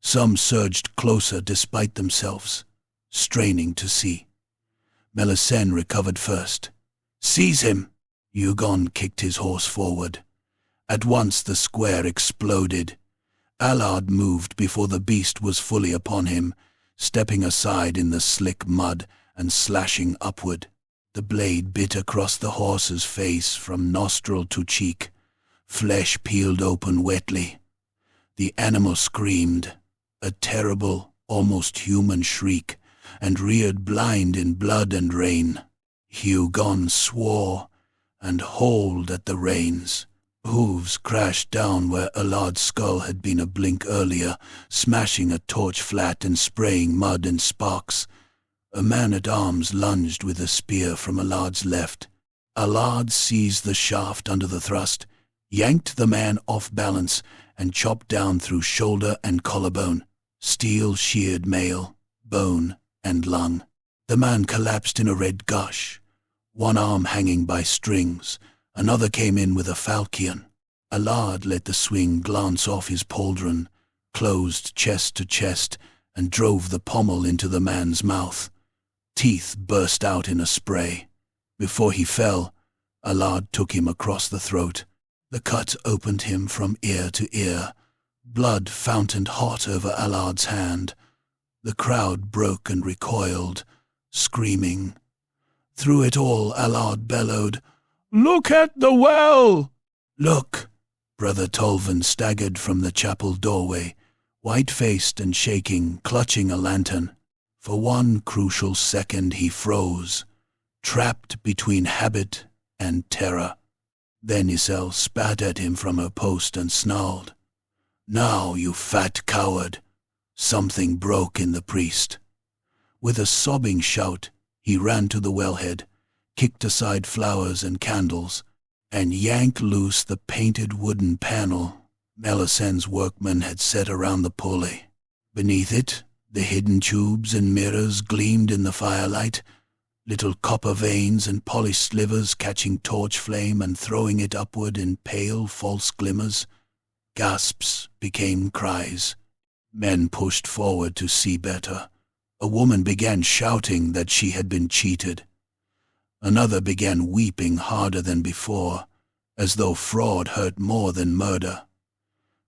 Some surged closer despite themselves, straining to see. Melisende recovered first. "Seize him!" Hugon kicked his horse forward. At once the square exploded. Allard moved before the beast was fully upon him, stepping aside in the slick mud and slashing upward. The blade bit across the horse's face from nostril to cheek. Flesh peeled open wetly. The animal screamed, a terrible, almost human shriek, and reared blind in blood and rain. Hugon swore and hauled at the reins. Hooves crashed down where Allard's skull had been a blink earlier, smashing a torch flat and spraying mud and sparks. A man-at-arms lunged with a spear from Allard's left. Allard seized the shaft under the thrust, yanked the man off balance, and chopped down through shoulder and collarbone, steel-sheared mail, bone, and lung. The man collapsed in a red gush, one arm hanging by strings. Another came in with a falchion. Allard let the swing glance off his pauldron, closed chest to chest, and drove the pommel into the man's mouth. Teeth burst out in a spray. Before he fell, Allard took him across the throat. The cut opened him from ear to ear. Blood fountained hot over Allard's hand. The crowd broke and recoiled, screaming. Through it all, Allard bellowed, "Look at the well!" "Look!" Brother Tolvan staggered from the chapel doorway, white-faced and shaking, clutching a lantern. For one crucial second he froze, trapped between habit and terror. Then Isel spat at him from her post and snarled, "Now, you fat coward!" Something broke in the priest. With a sobbing shout, he ran to the wellhead, kicked aside flowers and candles, and yanked loose the painted wooden panel Melisende's workmen had set around the pulley. Beneath it, the hidden tubes and mirrors gleamed in the firelight, little copper veins and polished slivers catching torch flame and throwing it upward in pale, false glimmers. Gasps became cries. Men pushed forward to see better. A woman began shouting that she had been cheated. Another began weeping harder than before, as though fraud hurt more than murder.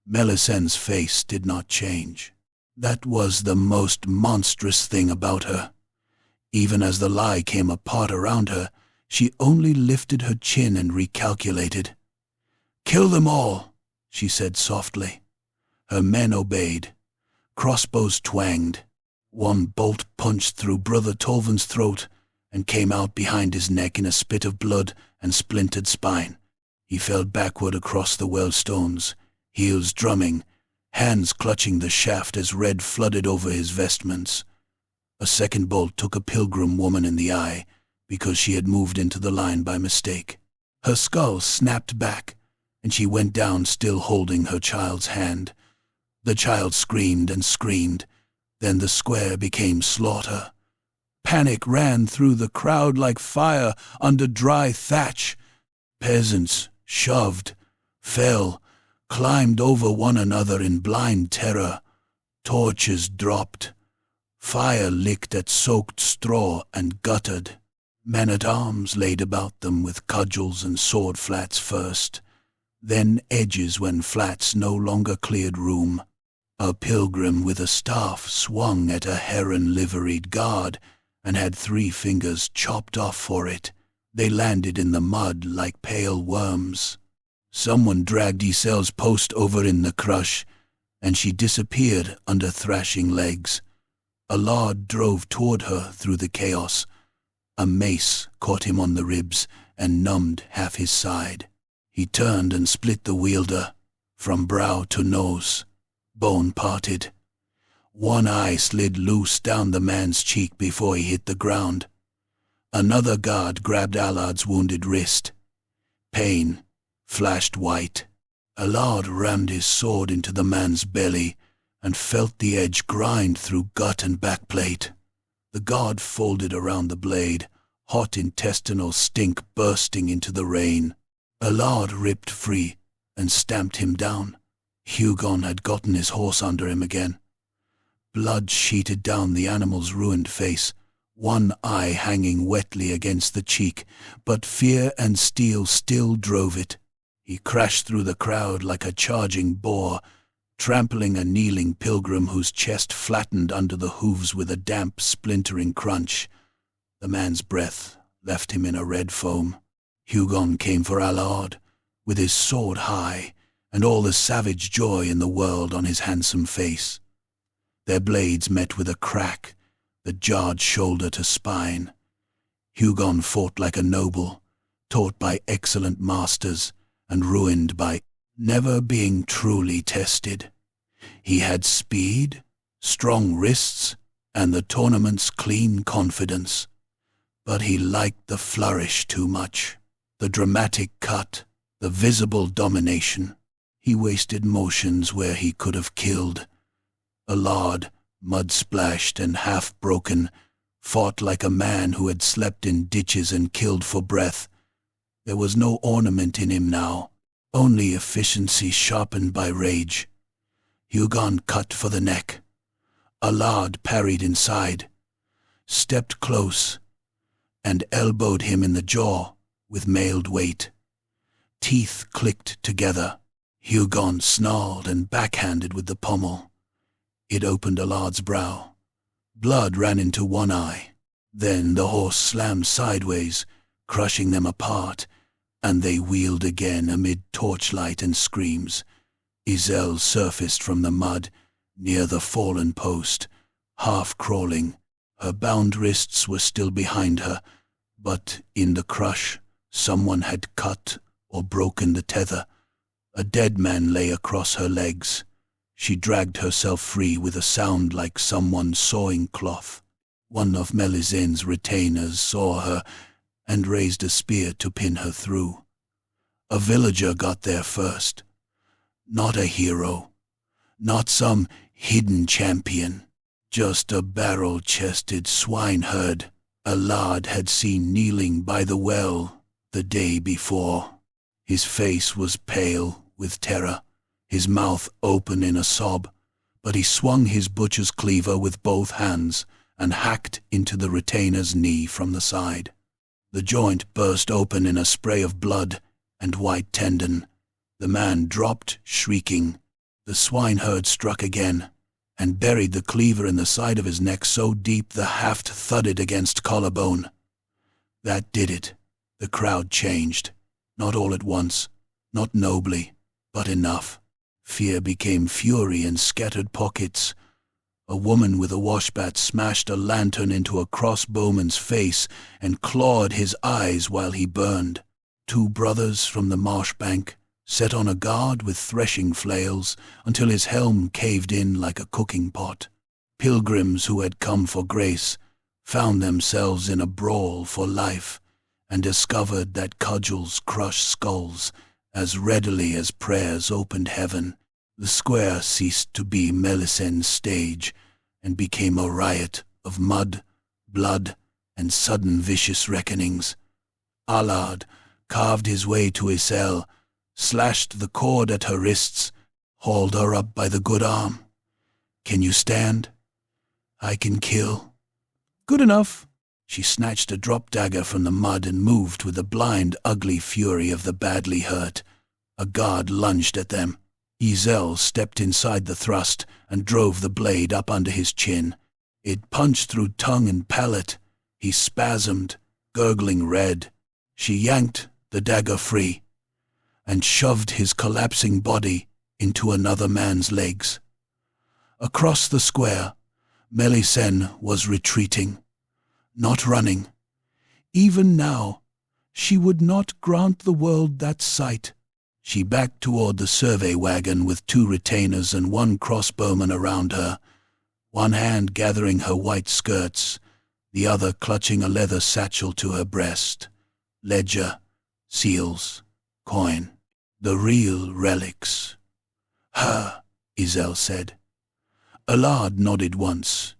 Melisende's face did not change. That was the most monstrous thing about her. Even as the lie came apart around her, She only lifted her chin and recalculated. "Kill them all," she said softly. Her men obeyed. Crossbows twanged. One bolt punched through Brother Tolvan's throat and came out behind his neck in a spit of blood and splintered spine. He fell backward across the well stones, heels drumming, hands clutching the shaft as red flooded over his vestments. A second bolt took a pilgrim woman in the eye because she had moved into the line by mistake. Her skull snapped back, and she went down still holding her child's hand. The child screamed and screamed. Then the square became slaughter. Panic ran through the crowd like fire under dry thatch. Peasants shoved, fell, climbed over one another in blind terror. Torches dropped. Fire licked at soaked straw and guttered. Men-at-arms laid about them with cudgels and sword flats first, then edges when flats no longer cleared room. A pilgrim with a staff swung at a heron-liveried guard and had 3 fingers chopped off for it. They landed in the mud like pale worms. Someone dragged Isel's post over in the crush, and she disappeared under thrashing legs. A lord drove toward her through the chaos. A mace caught him on the ribs and numbed half his side. He turned and split the wielder, from brow to nose. Bone parted. One eye slid loose down the man's cheek before he hit the ground. Another guard grabbed Allard's wounded wrist. Pain flashed white. Allard rammed his sword into the man's belly and felt the edge grind through gut and backplate. The guard folded around the blade, hot intestinal stink bursting into the rain. Allard ripped free and stamped him down. Hugon had gotten his horse under him again. Blood sheeted down the animal's ruined face, one eye hanging wetly against the cheek, but fear and steel still drove it. He crashed through the crowd like a charging boar, trampling a kneeling pilgrim whose chest flattened under the hooves with a damp, splintering crunch. The man's breath left him in a red foam. Hugon came for Allard, with his sword high, and all the savage joy in the world on his handsome face. Their blades met with a crack that jarred shoulder to spine. Hugon fought like a noble, taught by excellent masters, and ruined by never being truly tested. He had speed, strong wrists, and the tournament's clean confidence. But he liked the flourish too much, the dramatic cut, the visible domination. He wasted motions where he could have killed. Allard, mud-splashed and half-broken, fought like a man who had slept in ditches and killed for breath. There was no ornament in him now, only efficiency sharpened by rage. Hugon cut for the neck. Allard parried inside, stepped close, and elbowed him in the jaw with mailed weight. Teeth clicked together. Hugon snarled and backhanded with the pommel. It opened Allard's brow. Blood ran into one eye. Then the horse slammed sideways, crushing them apart, and they wheeled again amid torchlight and screams. Isel surfaced from the mud near the fallen post, half crawling. Her bound wrists were still behind her, but in the crush someone had cut or broken the tether. A dead man lay across her legs. She dragged herself free with a sound like someone sawing cloth. One of Melizen's retainers saw her and raised a spear to pin her through. A villager got there first. Not a hero, not some hidden champion, just a barrel-chested swineherd Allard had seen kneeling by the well the day before. His face was pale with terror, his mouth open in a sob, but he swung his butcher's cleaver with both hands and hacked into the retainer's knee from the side. The joint burst open in a spray of blood and white tendon. The man dropped, shrieking. The swineherd struck again and buried the cleaver in the side of his neck so deep the haft thudded against collarbone. That did it. The crowd changed, not all at once, not nobly, but enough. Fear became fury and scattered pockets. A woman with a washbat smashed a lantern into a crossbowman's face and clawed his eyes while he burned. 2 brothers from the marsh bank set on a guard with threshing flails until his helm caved in like a cooking pot. Pilgrims who had come for grace found themselves in a brawl for life and discovered that cudgels crush skulls as readily as prayers opened heaven. The square ceased to be Melissen's stage and became a riot of mud, blood, and sudden vicious reckonings. Allard carved his way to Iselle, slashed the cord at her wrists, hauled her up by the good arm. "Can you stand? I can kill." "Good enough." She snatched a drop dagger from the mud and moved with the blind, ugly fury of the badly hurt. A guard lunged at them. Iselle stepped inside the thrust and drove the blade up under his chin. It punched through tongue and palate. He spasmed, gurgling red. She yanked the dagger free and shoved his collapsing body into another man's legs. Across the square, Melissen was retreating, not running. Even now, she would not grant the world that sight. She backed toward the survey wagon with 2 retainers and 1 crossbowman around her, one hand gathering her white skirts, the other clutching a leather satchel to her breast. Ledger, seals, coin, the real relics. "Her," Iselle said. Allard nodded once.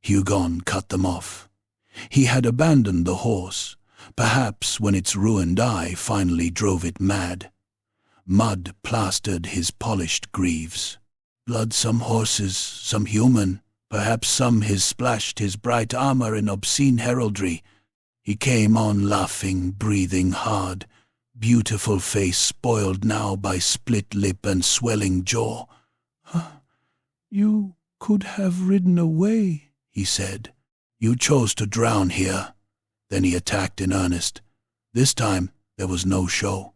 Hugon cut them off. He had abandoned the horse, perhaps when its ruined eye finally drove it mad. Mud plastered his polished greaves. Blood, some horses, some human, perhaps some his splashed his bright armor in obscene heraldry. He came on laughing, breathing hard, beautiful face spoiled now by split lip and swelling jaw. "You could have ridden away," he said. "You chose to drown here." Then he attacked in earnest. This time there was no show.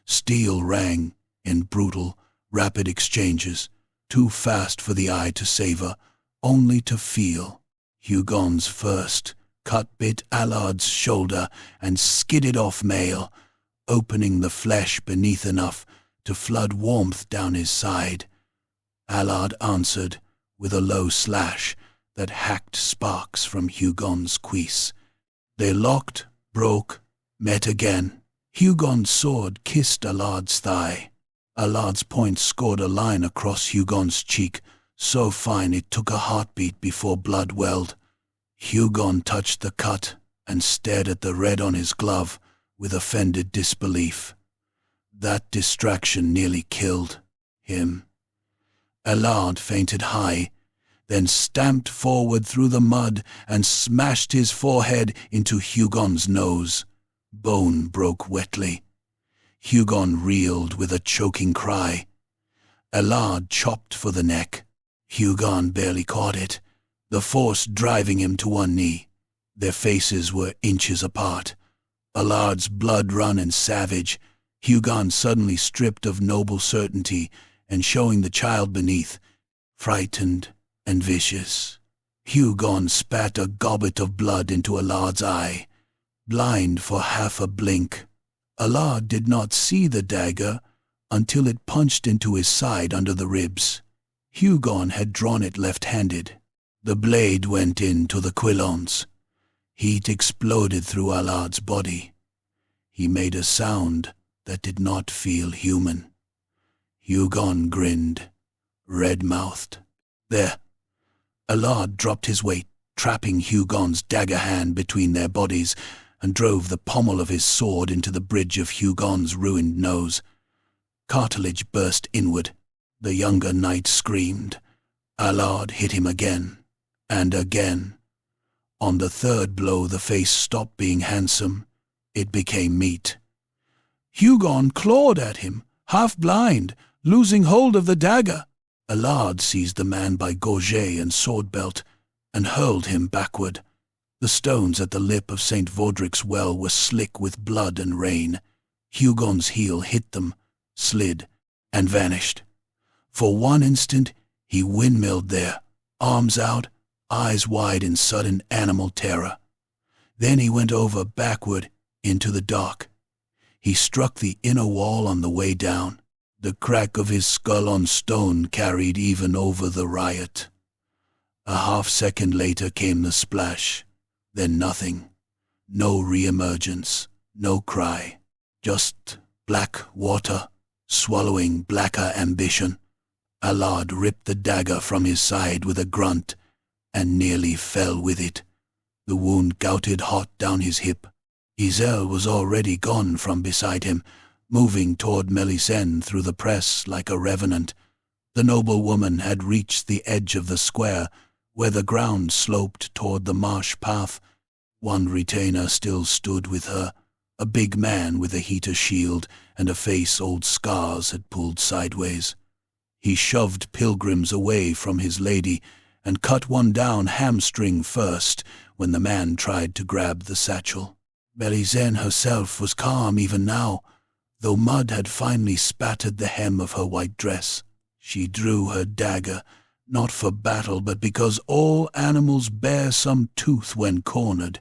Steel rang in brutal, rapid exchanges, too fast for the eye to savor, only to feel. Hugon's first cut bit Allard's shoulder and skidded off mail, opening the flesh beneath enough to flood warmth down his side. Allard answered with a low slash that hacked sparks from Hugon's cuisse. They locked, broke, met again. Hugon's sword kissed Allard's thigh. Allard's point scored a line across Hugon's cheek, so fine it took a heartbeat before blood welled. Hugon touched the cut and stared at the red on his glove with offended disbelief. That distraction nearly killed him. Allard fainted high, then stamped forward through the mud and smashed his forehead into Hugon's nose. Bone broke wetly. Hugon reeled with a choking cry. Allard chopped for the neck. Hugon barely caught it, the force driving him to one knee. Their faces were inches apart. Allard's blood run and savage, Hugon suddenly stripped of noble certainty and showing the child beneath, frightened and vicious. Hugon spat a gobbet of blood into Allard's eye, blind for half a blink. Allard did not see the dagger until it punched into his side under the ribs. Hugon had drawn it left-handed. The blade went into the quillons. Heat exploded through Allard's body. He made a sound that did not feel human. Hugon grinned, red-mouthed. There. Allard dropped his weight, trapping Hugon's dagger hand between their bodies, and drove the pommel of his sword into the bridge of Hugon's ruined nose. Cartilage burst inward. The younger knight screamed. Allard hit him again, and again. On the third blow the face stopped being handsome. It became meat. Hugon clawed at him, half-blind, losing hold of the dagger. Allard seized the man by gorget and sword belt and hurled him backward. The stones at the lip of St. Vaudric's well were slick with blood and rain. Hugon's heel hit them, slid, and vanished. For one instant he windmilled there, arms out, eyes wide in sudden animal terror. Then he went over backward into the dark. He struck the inner wall on the way down. The crack of his skull on stone carried even over the riot. A half-second later came the splash, then nothing. No re-emergence, no cry, just black water, swallowing blacker ambition. Allard ripped the dagger from his side with a grunt, and nearly fell with it. The wound gouted hot down his hip. Iselle was already gone from beside him, moving toward Melisende through the press like a revenant. The noblewoman had reached the edge of the square, where the ground sloped toward the marsh path. One retainer still stood with her, a big man with a heater shield and a face old scars had pulled sideways. He shoved pilgrims away from his lady and cut one down hamstring first when the man tried to grab the satchel. Melisende herself was calm even now, though mud had finally spattered the hem of her white dress. She drew her dagger, not for battle, but because all animals bear some tooth when cornered.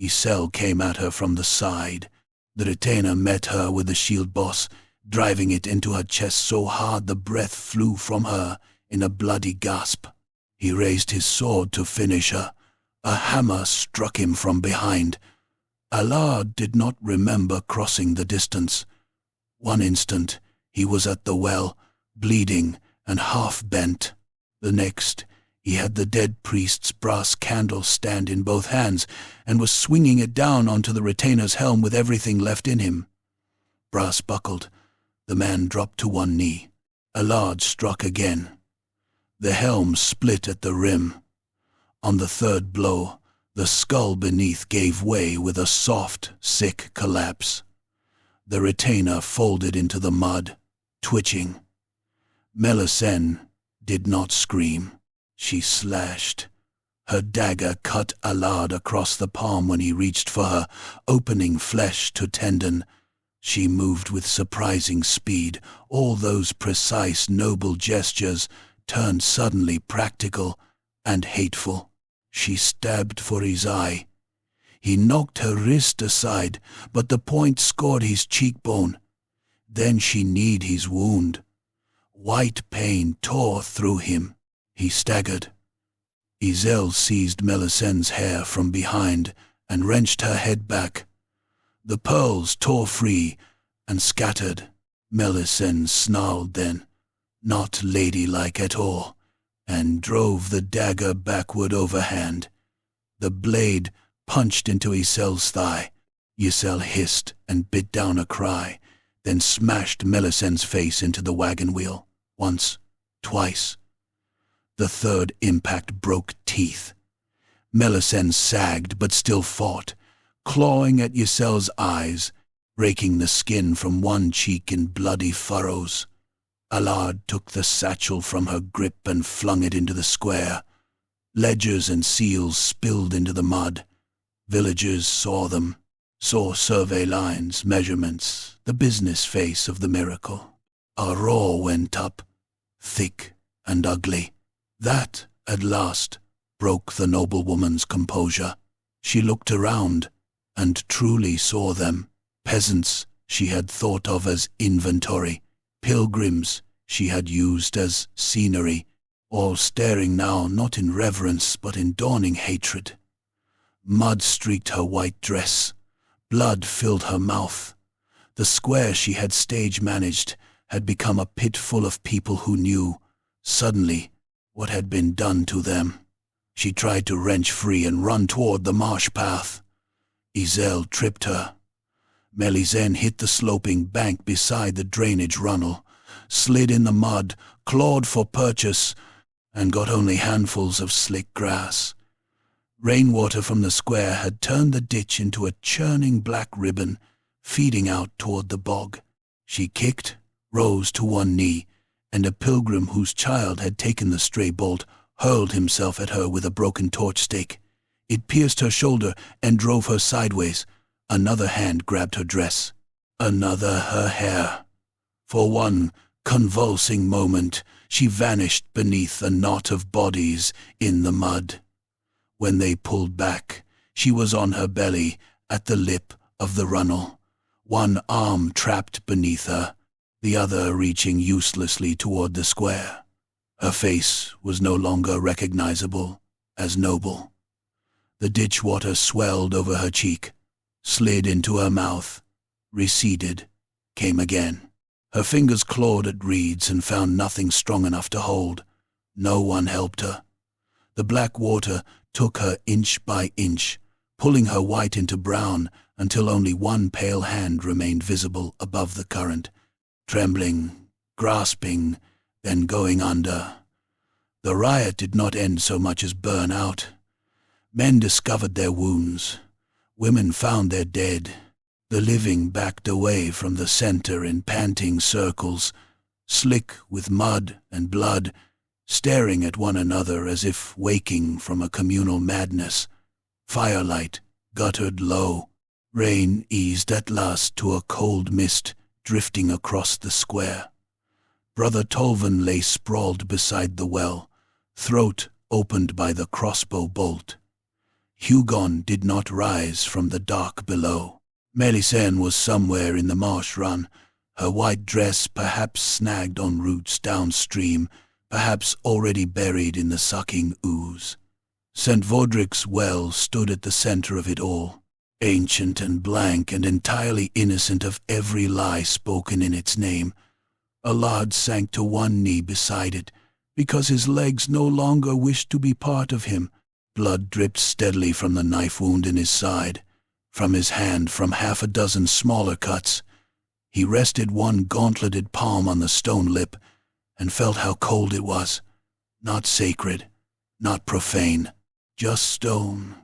Iselle came at her from the side. The retainer met her with the shield boss, driving it into her chest so hard the breath flew from her in a bloody gasp. He raised his sword to finish her. A hammer struck him from behind. Allard did not remember crossing the distance. One instant he was at the well, bleeding and half-bent. The next he had the dead priest's brass candle stand in both hands and was swinging it down onto the retainer's helm with everything left in him. Brass buckled. The man dropped to one knee. Allard struck again. The helm split at the rim. On the third blow, the skull beneath gave way with a soft, sick collapse. The retainer folded into the mud, twitching. Melisende did not scream. She slashed. Her dagger cut Allard across the palm when he reached for her, opening flesh to tendon. She moved with surprising speed. All those precise, noble gestures turned suddenly practical and hateful. She stabbed for his eye. He knocked her wrist aside, but the point scored his cheekbone. Then she kneed his wound. White pain tore through him. He staggered. Iselle seized Melisende's hair from behind and wrenched her head back. The pearls tore free and scattered. Melisende snarled then, not ladylike at all, and drove the dagger backward overhand. The blade punched into Iselle's thigh. Iselle hissed and bit down a cry, then smashed Melisende's face into the wagon wheel. Once, twice. The third impact broke teeth. Melisende sagged but still fought, clawing at Iselle's eyes, raking the skin from one cheek in bloody furrows. Allard took the satchel from her grip and flung it into the square. Ledgers and seals spilled into the mud. Villagers saw them, saw survey lines, measurements, the business face of the miracle. A roar went up, thick and ugly. That, at last, broke the noblewoman's composure. She looked around and truly saw them. Peasants she had thought of as inventory, pilgrims she had used as scenery, all staring now not in reverence but in dawning hatred. Mud streaked her white dress. Blood filled her mouth. The square she had stage-managed had become a pit full of people who knew, suddenly, what had been done to them. She tried to wrench free and run toward the marsh path. Iselle tripped her. Melisende hit the sloping bank beside the drainage runnel, slid in the mud, clawed for purchase, and got only handfuls of slick grass. Rainwater from the square had turned the ditch into a churning black ribbon, feeding out toward the bog. She kicked, rose to one knee, and a pilgrim whose child had taken the stray bolt hurled himself at her with a broken torch stake. It pierced her shoulder and drove her sideways. Another hand grabbed her dress. Another her hair. For one convulsing moment, she vanished beneath a knot of bodies in the mud. When they pulled back, she was on her belly at the lip of the runnel, one arm trapped beneath her, the other reaching uselessly toward the square. Her face was no longer recognizable as noble. The ditch water swelled over her cheek, slid into her mouth, receded, came again. Her fingers clawed at reeds and found nothing strong enough to hold. No one helped her. The black water took her inch by inch, pulling her white into brown until only one pale hand remained visible above the current, trembling, grasping, then going under. The riot did not end so much as burn out. Men discovered their wounds. Women found their dead. The living backed away from the center in panting circles, slick with mud and blood, staring at one another as if waking from a communal madness. Firelight guttered low. Rain eased at last to a cold mist drifting across the square. Brother Tolvan lay sprawled beside the well, throat opened by the crossbow bolt. Hugon did not rise from the dark below. Melisande was somewhere in the marsh run, her white dress perhaps snagged on roots downstream, perhaps already buried in the sucking ooze. St. Vaudric's well stood at the center of it all, ancient and blank and entirely innocent of every lie spoken in its name. Allard sank to one knee beside it, because his legs no longer wished to be part of him. Blood dripped steadily from the knife wound in his side, from his hand, from half a dozen smaller cuts. He rested one gauntleted palm on the stone lip and felt how cold it was. Not sacred, not profane, just stone.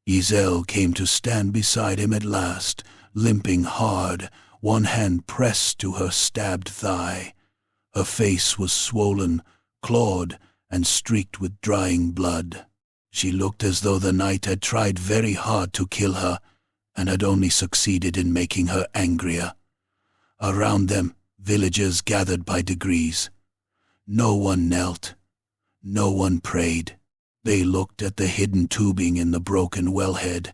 Giselle came to stand beside him at last, limping hard, one hand pressed to her stabbed thigh. Her face was swollen, clawed, and streaked with drying blood. She looked as though the night had tried very hard to kill her, and had only succeeded in making her angrier. Around them, villagers gathered by degrees. No one knelt. No one prayed. They looked at the hidden tubing in the broken wellhead,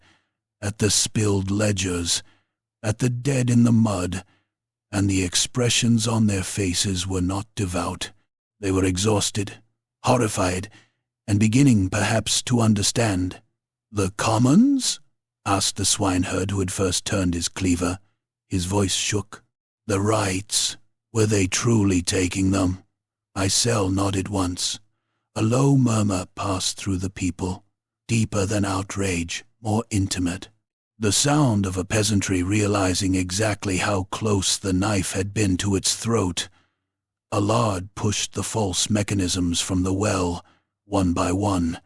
at the spilled ledgers, at the dead in the mud, and the expressions on their faces were not devout. They were exhausted, horrified, and beginning perhaps to understand. "The commons?" asked the swineherd who had first turned his cleaver. His voice shook. "The rights, were they truly taking them?" Isel nodded once. A low murmur passed through the people, deeper than outrage, more intimate. The sound of a peasantry realizing exactly how close the knife had been to its throat. Allard pushed the false mechanisms from the well, one by one,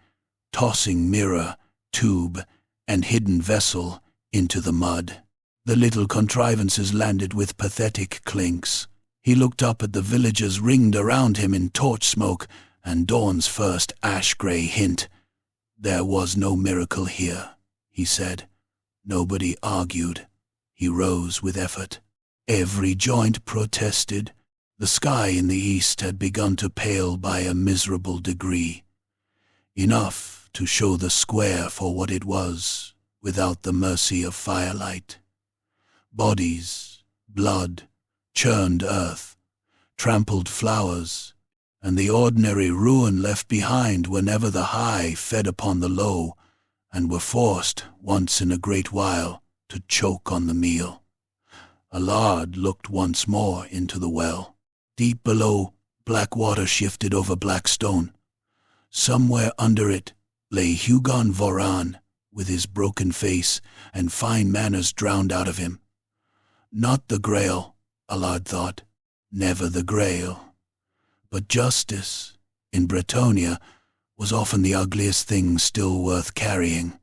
tossing mirror, tube, and hidden vessel into the mud. The little contrivances landed with pathetic clinks. He looked up at the villagers ringed around him in torch smoke and dawn's first ash-gray hint. There was no miracle here, he said. Nobody argued. He rose with effort. Every joint protested. The sky in the east had begun to pale by a miserable degree. Enough to show the square for what it was, without the mercy of firelight. Bodies, blood, churned earth, trampled flowers, and the ordinary ruin left behind whenever the high fed upon the low, and were forced, once in a great while, to choke on the meal. Allard looked once more into the well. Deep below, black water shifted over black stone. Somewhere under it lay Hugon Voran, with his broken face and fine manners drowned out of him. Not the Grail, Allard thought, never the Grail. But justice, in Bretonnia, was often the ugliest thing still worth carrying.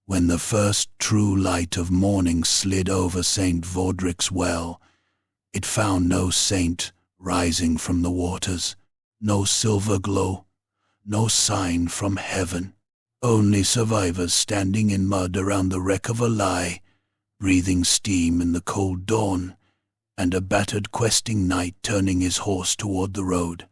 When the first true light of morning slid over St. Vaudric's well, it found no saint rising from the waters, no silver glow, no sign from heaven. only survivors standing in mud around the wreck of a lie, breathing steam in the cold dawn, and a battered questing knight turning his horse toward the road.